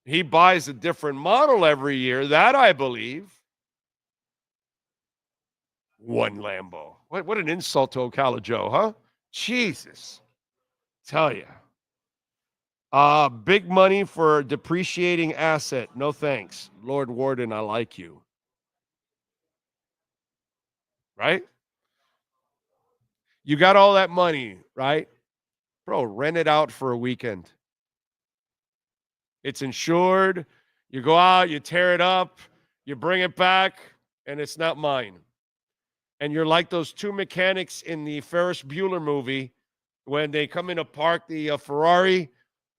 He buys a different model every year. That I believe. One Lambo. What an insult to Ocala Joe, huh? Jesus. Tell you. Big money for depreciating asset. No thanks. Lord Warden, I like you. Right? You got all that money, right? Bro, rent it out for a weekend. It's insured. You go out, you tear it up, you bring it back, and it's not mine. And you're like those two mechanics in the Ferris Bueller movie when they come in to park the Ferrari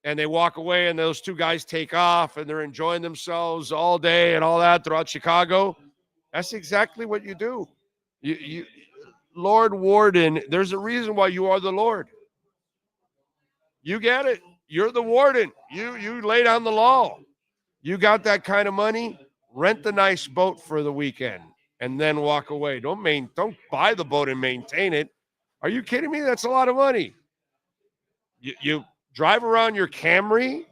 and they walk away and those two guys take off and they're enjoying themselves all day and all that throughout Chicago. That's exactly what you do. You Lord Warden, there's a reason why you are the Lord. You get it. You're the warden. You lay down the law. You got that kind of money, rent the nice boat for the weekend and then walk away. Don't buy the boat and maintain it. Are you kidding me? That's a lot of money. You drive around your Camry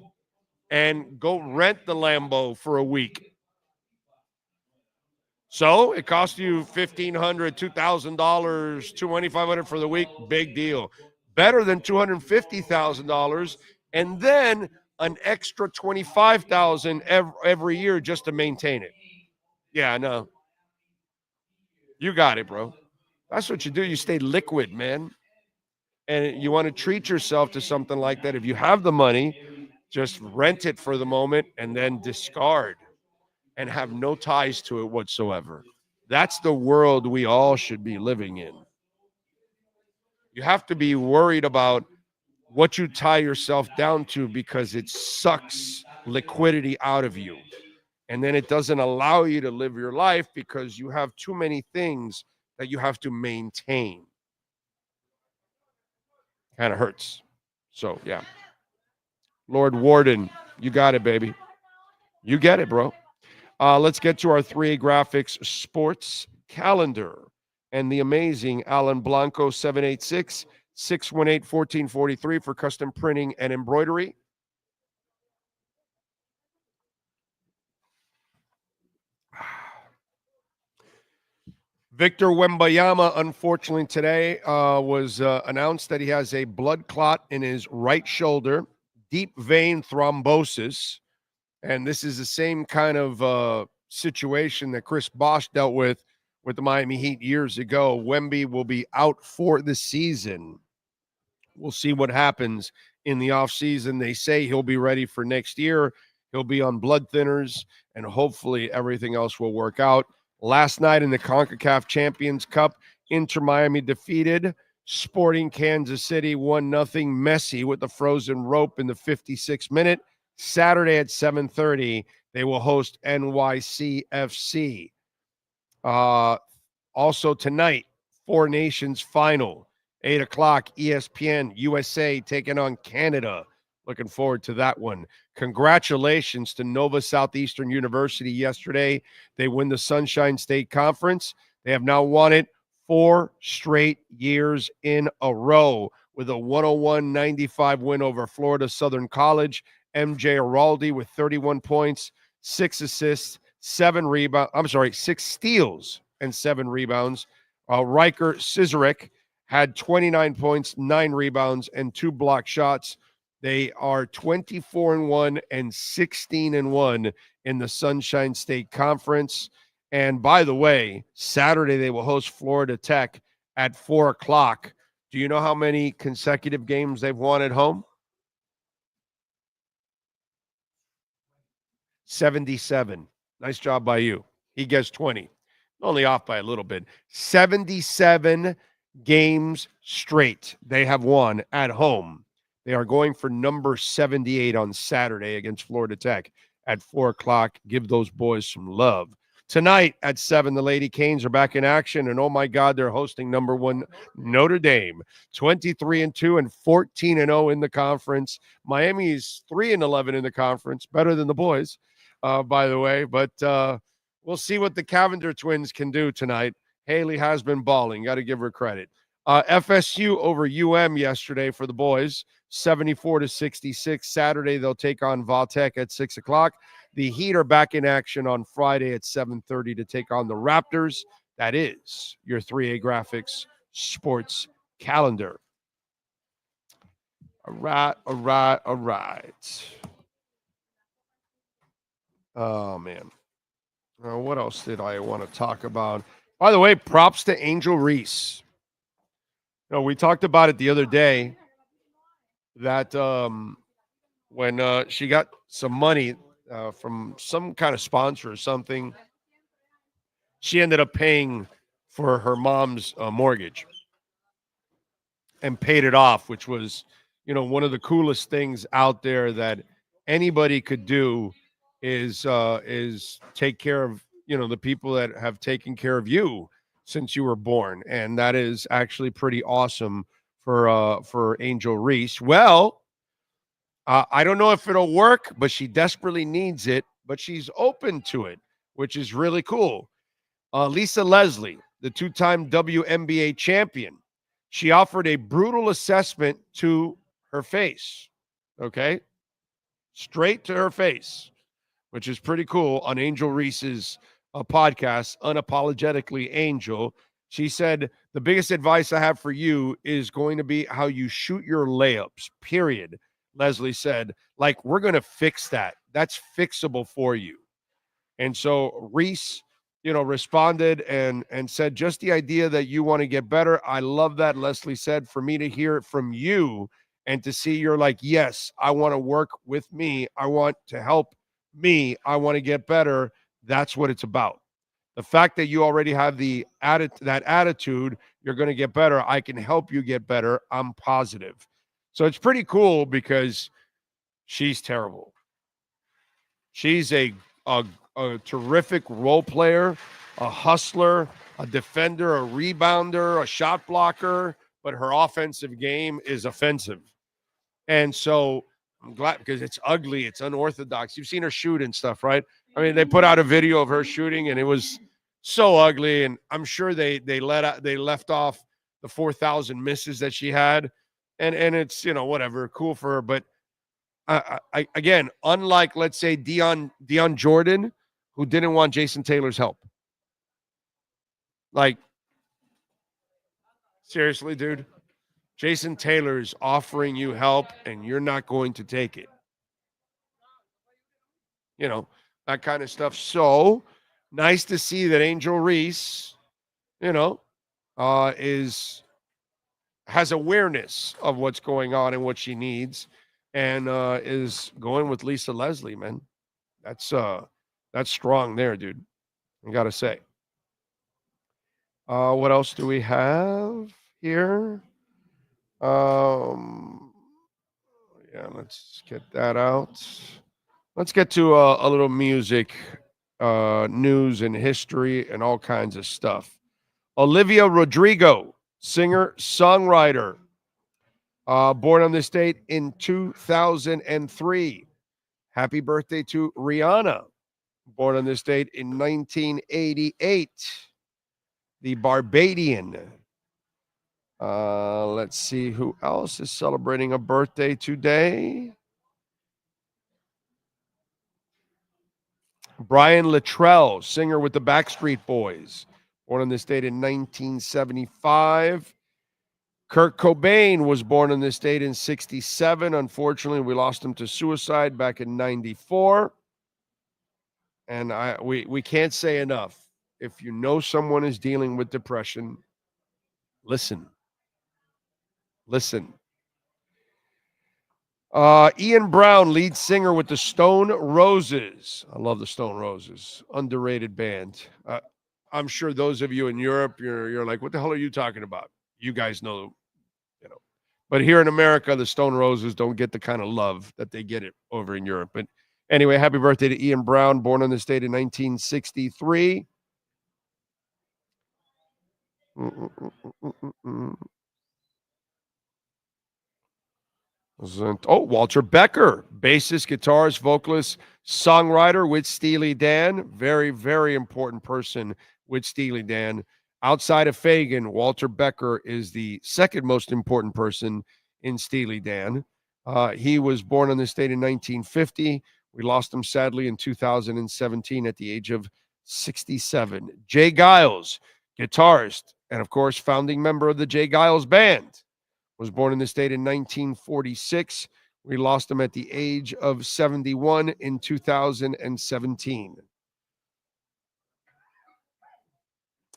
and go rent the Lambo for a week. So it costs you $1,500, $2,000, $2,500 for the week. Big deal. Better than $250,000, and then an extra $25,000 every year just to maintain it. Yeah, no. You got it, bro. That's what you do. You stay liquid, man. And you want to treat yourself to something like that. If you have the money, just rent it for the moment and then discard and have no ties to it whatsoever. That's the world we all should be living in. You have to be worried about what you tie yourself down to because it sucks liquidity out of you. And then it doesn't allow you to live your life because you have too many things that you have to maintain. Kind of hurts. So, yeah. Lord Warden, you got it, baby. You get it, bro. Let's get to our 3A Graphics sports calendar. And the amazing Alan Blanco, 786-618-1443 for custom printing and embroidery. Victor Wembanyama, unfortunately today, was announced that he has a blood clot in his right shoulder, deep vein thrombosis. And this is the same kind of situation that Chris Bosh dealt with the Miami Heat years ago. Wemby will be out for the season. We'll see what happens in the offseason. They say he'll be ready for next year. He'll be on blood thinners, and hopefully everything else will work out. Last night in the CONCACAF Champions Cup, Inter Miami defeated Sporting Kansas City 1-0. Messi with the frozen rope in the 56th minute. Saturday at 7:30, they will host NYCFC. Also tonight, Four Nations final, 8 o'clock, ESPN USA taking on Canada. Looking forward to that one. Congratulations to Nova Southeastern University yesterday. They win the Sunshine State Conference. They have now won it 4 straight years in a row with a 101-95 win over Florida Southern College. MJ Araldi with 31 points, 6 assists, 6 steals and 7 rebounds. Riker Cizarek had 29 points, 9 rebounds, and 2 block shots. They are 24-1 and 16-1 in the Sunshine State Conference. And by the way, Saturday they will host Florida Tech at 4 o'clock. Do you know how many consecutive games they've won at home? 77. Nice job by you. He gets 20. Only off by a little bit. 77 games straight they have won at home. They are going for number 78 on Saturday against Florida Tech at 4 o'clock. Give those boys some love. Tonight at 7, the Lady Canes are back in action, and oh my God, they're hosting number 1 Notre Dame, 23-2 and 14-0 in the conference. Miami's 3-11 in the conference, better than the boys, by the way. But we'll see what the Cavender twins can do tonight. Haley has been balling. Got to give her credit. FSU over UM yesterday for the boys, 74-66. Saturday, they'll take on Valtech at 6 o'clock. The Heat are back in action on Friday at 7:30 to take on the Raptors. That is your 3A Graphics sports calendar. All right. Oh, man. What else did I want to talk about? By the way, props to Angel Reese. We talked about it the other day that when she got some money from some kind of sponsor or something, she ended up paying for her mom's mortgage and paid it off, which was, one of the coolest things out there that anybody could do is take care of, the people that have taken care of you since you were born. And that is actually pretty awesome for Angel Reese. Well, I don't know if it'll work, but she desperately needs it, but she's open to it, which is really cool. Lisa Leslie, the 2-time WNBA champion, she offered a brutal assessment to her face, okay? Straight to her face, which is pretty cool on Angel Reese's podcast, Unapologetically Angel. She said, the biggest advice I have for you is going to be how you shoot your layups, period. Leslie said, we're going to fix that. That's fixable for you. And so Reese, responded and said, just the idea that you want to get better. I love that. Leslie said, for me to hear it from you and to see you're like, yes, I want to work with me. I want to help me. I want to get better. That's what it's about. The fact that you already have that attitude, you're going to get better. I can help you get better. I'm positive. So it's pretty cool because she's terrible. She's a terrific role player, a hustler, a defender, a rebounder, a shot blocker, but her offensive game is offensive. And so I'm glad because it's ugly. It's unorthodox. You've seen her shoot and stuff, right? I mean, they put out a video of her shooting and it was so ugly. And I'm sure they left off the 4,000 misses that she had. And it's, whatever, cool for her. But I again, unlike, let's say, Dion Jordan, who didn't want Jason Taylor's help. Seriously, dude, Jason Taylor's offering you help and you're not going to take it. That kind of stuff. So nice to see that Angel Reese, has awareness of what's going on and what she needs, and is going with Lisa Leslie, man. That's strong there, dude. I gotta say. What else do we have here? Yeah, let's get that out. Let's get to a little music, news and history and all kinds of stuff. Olivia Rodrigo, singer, songwriter, born on this date in 2003. Happy birthday to Rihanna, born on this date in 1988. The Barbadian. Let's see who else is celebrating a birthday today. Brian Littrell, singer with the Backstreet Boys, born on this date in 1975. Kurt Cobain was born in this state in 1967. Unfortunately, we lost him to suicide back in 1994. And we can't say enough. If you know someone is dealing with depression, listen. Listen. Ian Brown, lead singer with the Stone Roses. I love the Stone Roses. Underrated band. I'm sure those of you in Europe, you're like, what the hell are you talking about? You guys know, But here in America, the Stone Roses don't get the kind of love that they get it over in Europe. But anyway, happy birthday to Ian Brown, born in the state in 1963. Walter Becker, bassist, guitarist, vocalist, songwriter with Steely Dan. Very, very important person with Steely Dan. Outside of Fagan, Walter Becker is the second most important person in Steely Dan. He was born in the state in 1950. We lost him sadly in 2017 at the age of 67. Jay Giles, guitarist, and of course, founding member of the Jay Giles Band. Was born in the state in 1946. We lost him at the age of 71 in 2017.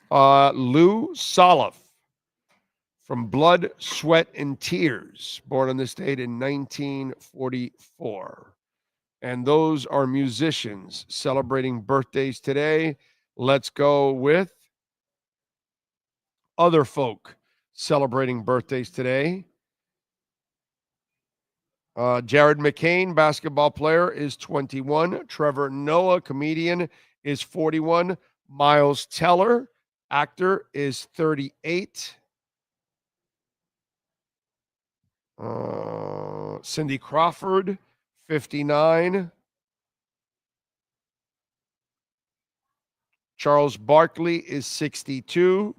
Lou Soloff from Blood, Sweat, and Tears, born in the state in 1944. And those are musicians celebrating birthdays today. Let's go with other folk celebrating birthdays today. Jared McCain, basketball player, is 21. Trevor Noah, comedian, is 41. Miles Teller, actor, is 38. Cindy Crawford, 59. Charles Barkley is 62.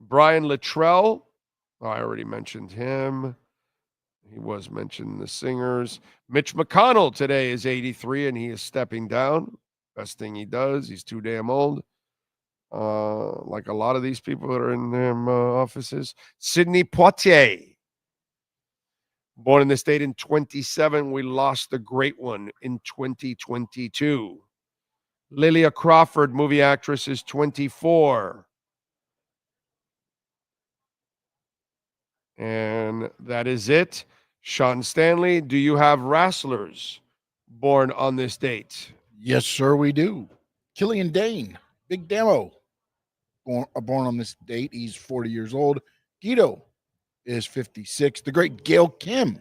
Brian Littrell, I already mentioned him. He was mentioned in the singers. Mitch McConnell today is 83, and he is stepping down. Best thing he does. He's too damn old. Like a lot of these people that are in them offices. Sidney Poitier, born in the state in 27. We lost the great one in 2022. Lilia Crawford, movie actress, is 24. And that is it. Sean Stanley, do you have wrestlers born on this date? Yes, sir, we do. Killian Dane, Big Damo, born on this date. He's 40 years old. Guido is 56. The great Gail Kim,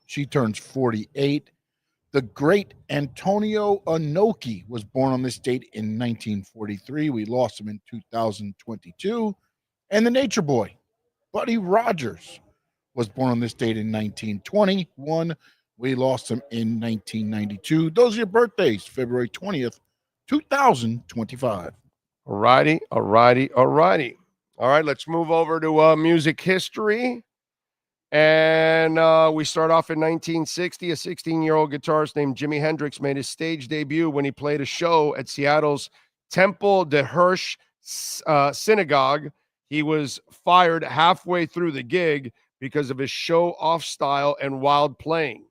she turns 48. The great Antonio Inoki was born on this date in 1943. We lost him in 2022. And the Nature Boy, Buddy Rogers, was born on this date in 1921. We lost him in 1992. Those are your birthdays, February 20th, 2025. All righty. All right, let's move over to music history. And we start off in 1960. A 16-year-old guitarist named Jimi Hendrix made his stage debut when he played a show at Seattle's Temple de Hirsch Synagogue. He was fired halfway through the gig because of his show-off style and wild playing.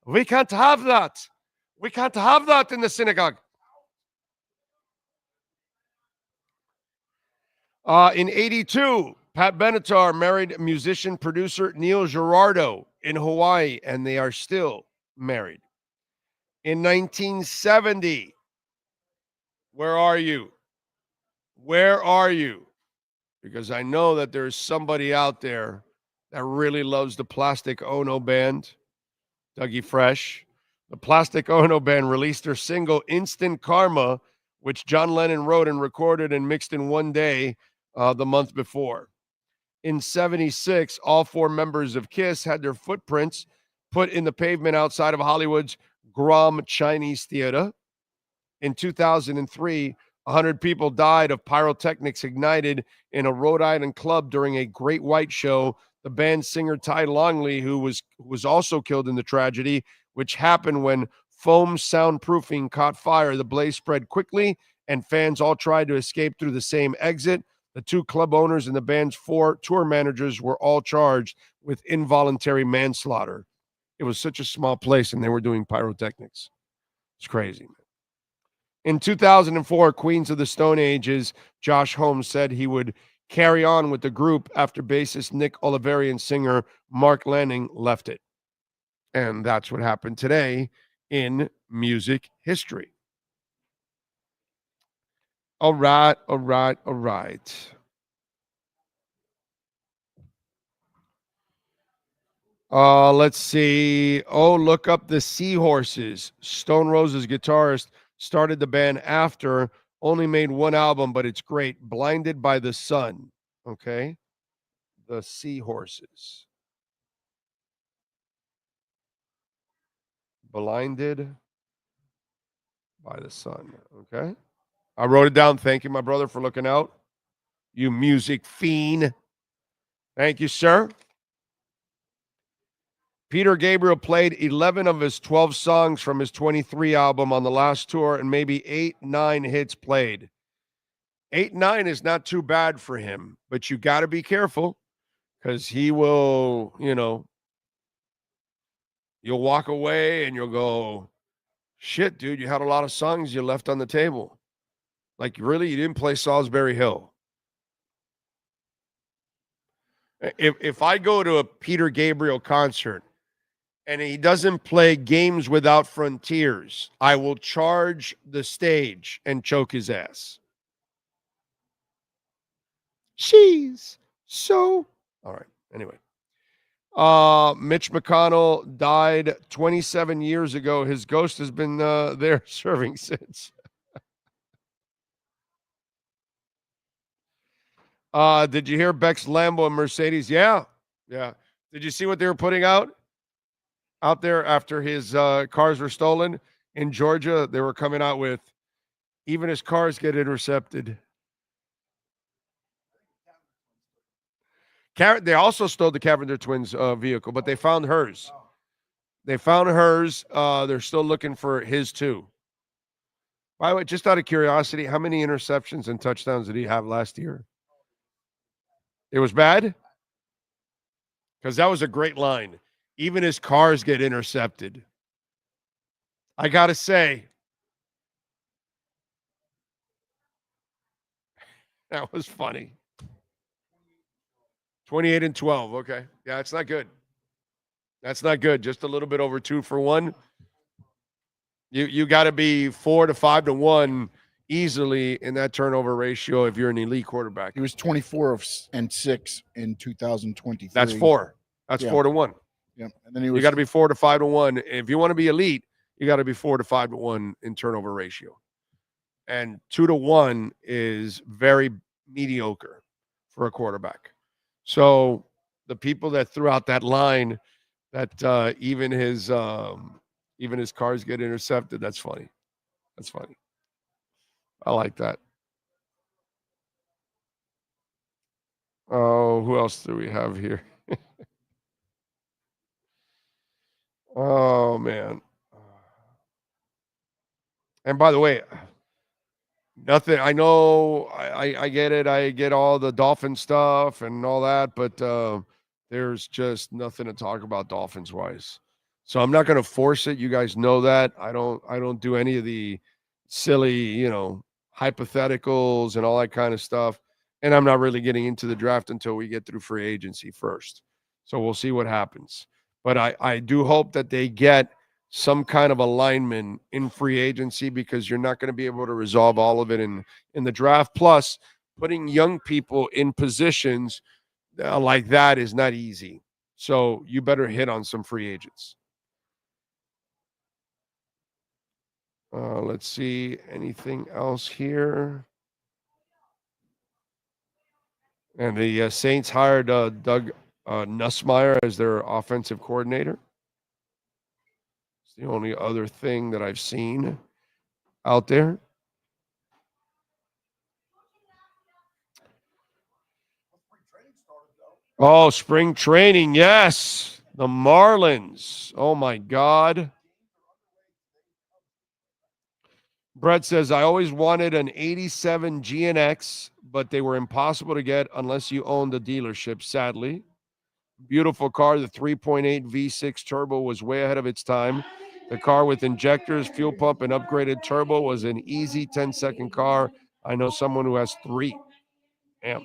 We can't have that. We can't have that in the synagogue. In 82, Pat Benatar married musician-producer Neil Girardo in Hawaii, and they are still married. In 1970, where are you? Where are you? Because I know that there's somebody out there that really loves the Plastic Ono Band, Dougie Fresh. The Plastic Ono Band released their single Instant Karma, which John Lennon wrote and recorded and mixed in one day the month before. In 76, all four members of KISS had their footprints put in the pavement outside of Hollywood's Grom Chinese Theater. In 2003, 100 people died of pyrotechnics ignited in a Rhode Island club during a Great White show. The band's singer Ty Longley, who was also killed in the tragedy, which happened when foam soundproofing caught fire. The blaze spread quickly, and fans all tried to escape through the same exit. The 2 club owners and the band's 4 tour managers were all charged with involuntary manslaughter. It was such a small place, and they were doing pyrotechnics. It's crazy, man. In 2004, Queens of the Stone Age's Josh Holmes said he would carry on with the group after bassist Nick Oliveri and singer Mark Lanning left it. And that's what happened today in music history. All right. Let's see. Oh, look up the Seahorses. Stone Roses guitarist started the band after, only made 1 album, but it's great. Blinded by the Sun. Okay. The Seahorses. Blinded by the Sun. Okay. I wrote it down. Thank you, my brother, for looking out. You music fiend. Thank you, sir. Peter Gabriel played 11 of his 12 songs from his 23 album on the last tour, and maybe 8-9 hits played. 8-9 is not too bad for him, but you got to be careful because he will, you'll walk away and you'll go, shit, dude, you had a lot of songs you left on the table. Like, really, you didn't play Salisbury Hill. If I go to a Peter Gabriel concert and he doesn't play Games Without Frontiers, I will charge the stage and choke his ass. She's so... All right, anyway. Mitch McConnell died 27 years ago. His ghost has been there serving since. Did you hear Beck's Lambo and Mercedes? Yeah. Did you see what they were putting out there after his cars were stolen in Georgia? They were coming out with, even his cars get intercepted. They also stole the Cavender twins vehicle, but they found hers. They're still looking for his too. By the way, just out of curiosity, how many interceptions and touchdowns did he have last year? It was bad? Because that was a great line. Even his cars get intercepted. I got to say, that was funny. 28-12. Okay. Yeah, it's not good. That's not good. Just a little bit over 2 for 1. You got to be 4 to 5 to 1 easily in that turnover ratio if you're an elite quarterback. He was 24-6 in 2023. That's 4. That's 4 to 1. Yeah. And then you got to be 4 to 5 to 1. If you want to be elite, you got to be 4 to 5 to 1 in turnover ratio. And 2 to 1 is very mediocre for a quarterback. So the people that threw out that line that even his cars get intercepted, that's funny. That's funny. I like that. Oh, who else do we have here? Oh, man. And by the way, nothing. I know I get it. I get all the Dolphin stuff and all that, but there's just nothing to talk about Dolphins wise. So I'm not going to force it. You guys know that. I don't do any of the silly, hypotheticals and all that kind of stuff. And I'm not really getting into the draft until we get through free agency first. So we'll see what happens. But I do hope that they get some kind of alignment in free agency because you're not going to be able to resolve all of it in the draft. Plus, putting young people in positions like that is not easy. So you better hit on some free agents. Let's see. Anything else here? And the Saints hired Doug Nussmeier as their offensive coordinator. It's the only other thing that I've seen out there. Oh, spring training. Yes. The Marlins. Oh, my God. Brett says, I always wanted an 87 GNX, but they were impossible to get unless you owned the dealership, sadly. Beautiful car. The 3.8 V6 turbo was way ahead of its time. The car with injectors, fuel pump, and upgraded turbo was an easy 10-second car. I know someone who has 3. Damn.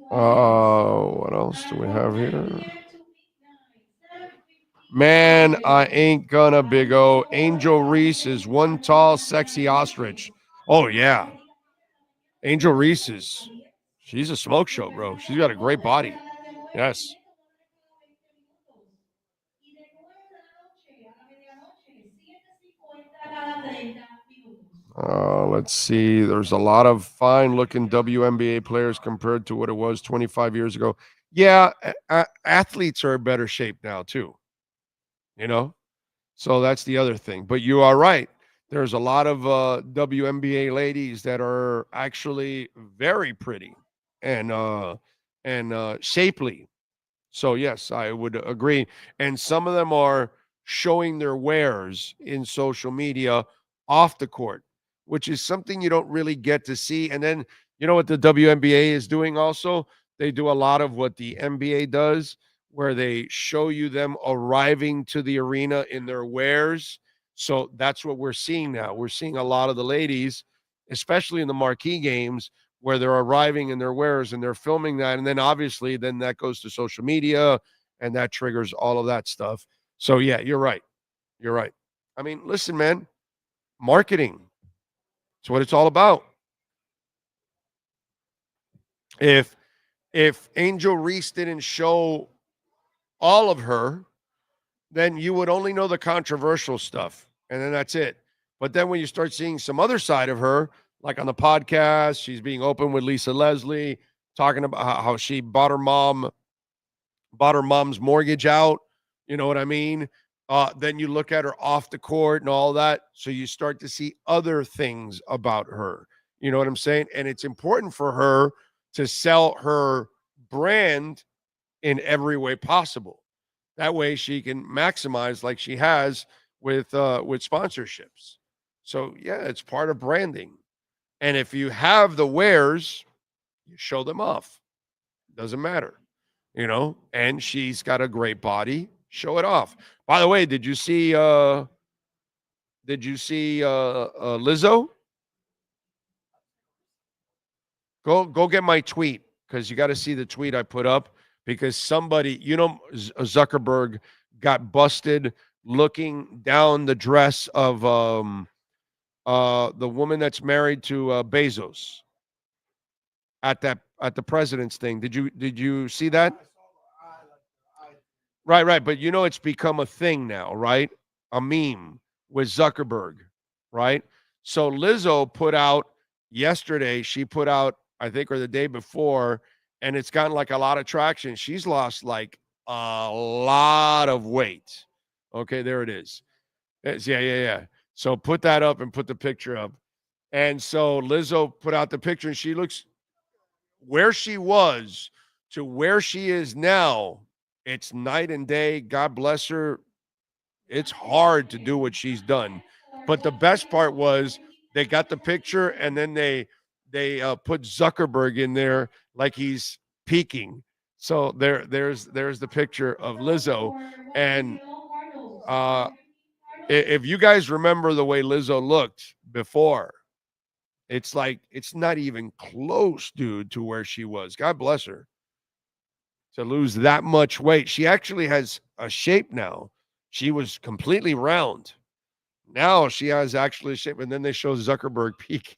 What else do we have here? Man, I ain't gonna, Big O. Angel Reese is one tall, sexy ostrich. Oh, yeah. Angel Reese she's a smoke show, bro. She's got a great body. Yes. Let's see. There's a lot of fine-looking WNBA players compared to what it was 25 years ago. Yeah, athletes are in better shape now, too. You know? So that's the other thing. But you are right. There's a lot of WNBA ladies that are actually very pretty and shapely. So, yes, I would agree. And some of them are showing their wares in social media off the court, which is something you don't really get to see. And then, you know what the WNBA is doing also? They do a lot of what the NBA does, where they show you them arriving to the arena in their wares. So that's what we're seeing now. We're seeing a lot of the ladies, especially in the marquee games, where they're arriving in their wares and they're filming that. And then obviously then that goes to social media and that triggers all of that stuff. So yeah, you're right. You're right. I mean, listen, man, marketing. It's what it's all about. If Angel Reese didn't show all of her, then you would only know the controversial stuff. And then that's it. But then when you start seeing some other side of her, like on the podcast, she's being open with Lisa Leslie, talking about how she bought her mom's mortgage out. You know what I mean? Then you look at her off the court and all that. So you start to see other things about her. You know what I'm saying? And it's important for her to sell her brand in every way possible. That way she can maximize like she has with sponsorships. So yeah, it's part of branding. And if you have the wares, you show them off. Doesn't matter, you know. And she's got a great body. Show it off. By the way, did you see Lizzo? Go get my tweet because you got to see the tweet I put up because somebody, you know, Zuckerberg got busted looking down the dress of the woman that's married to Bezos at the president's thing. Did you see that? Right. But you know, it's become a thing now, right? A meme with Zuckerberg, right? So Lizzo put out yesterday, she put out, I think, or the day before, and it's gotten like a lot of traction. She's lost like a lot of weight. Okay, there it is. Yeah. So put that up and put the picture up. And so Lizzo put out the picture and she looks where she was to where she is now. It's night and day. God bless her. It's hard to do what she's done. But the best part was they got the picture and then they put Zuckerberg in there like he's peeking. So there's the picture of Lizzo. And if you guys remember the way Lizzo looked before, it's like it's not even close, dude, to where she was. God bless her. To lose that much weight. She actually has a shape now. She was completely round. Now she has actually a shape. And then they show Zuckerberg peak.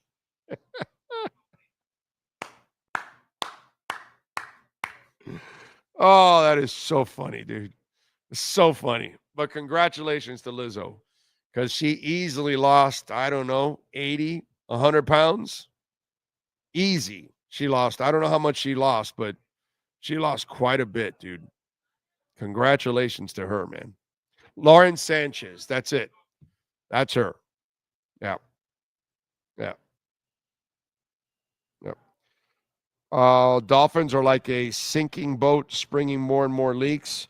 Oh, that is so funny, dude. It's so funny. But congratulations to Lizzo. Because she easily lost, I don't know, 80, 100 pounds. Easy. She lost. I don't know how much she lost, but she lost quite a bit, dude. Congratulations to her, man. Lauren Sanchez. That's it. That's her. Yeah. Dolphins are like a sinking boat, springing more and more leaks.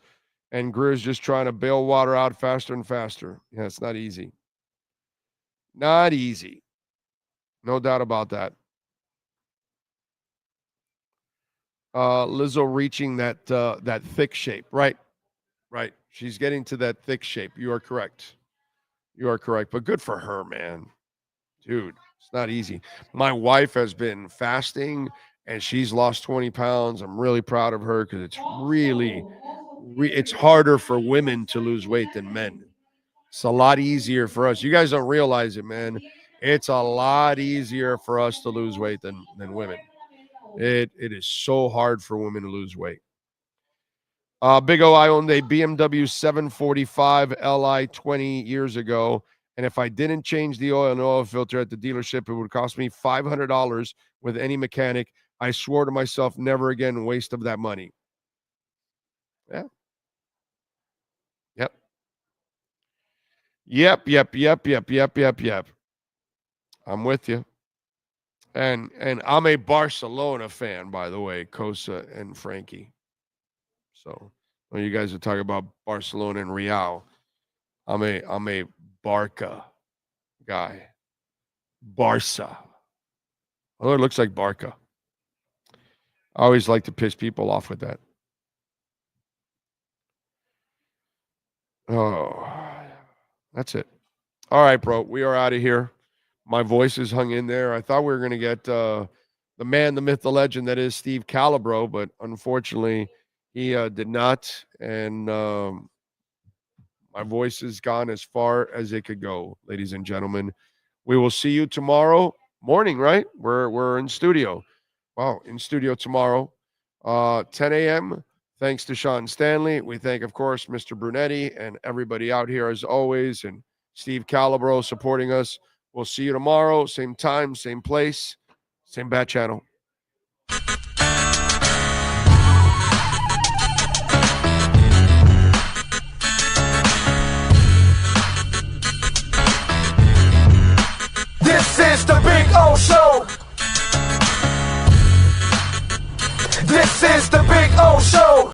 And Greer's just trying to bail water out faster and faster. Yeah, it's not easy. Not easy. No doubt about that. Lizzo reaching that thick shape. Right. She's getting to that thick shape. You are correct. But good for her, man. Dude, it's not easy. My wife has been fasting, and she's lost 20 pounds. I'm really proud of her because it's really, it's harder for women to lose weight than men. It's a lot easier for us. You guys don't realize it, man. It's a lot easier for us to lose weight than women. It is so hard for women to lose weight. Big O, I owned a BMW 745 Li 20 years ago, and if I didn't change the oil and oil filter at the dealership, it would cost me $500 with any mechanic. I swore to myself, never again waste of that money. Yeah. Yep. I'm with you. And I'm a Barcelona fan, by the way, Cosa and Frankie. So when you guys are talking about Barcelona and Real, I'm a Barca guy. Barca. Oh, it looks like Barca. I always like to piss people off with that. Oh, that's it. All right, bro. We are out of here. My voice is hung in there. I thought we were going to get the man, the myth, the legend that is Steve Calabro, but unfortunately he did not. And my voice is gone as far as it could go, ladies and gentlemen. We will see you tomorrow morning, right? We're in studio. Wow, in studio tomorrow, 10 a.m. Thanks to Sean Stanley. We thank, of course, Mr. Brunetti and everybody out here as always, and Steve Calabro supporting us. We'll see you tomorrow, same time, same place, same bat channel. This is the Big O Show. This is the Big O Show.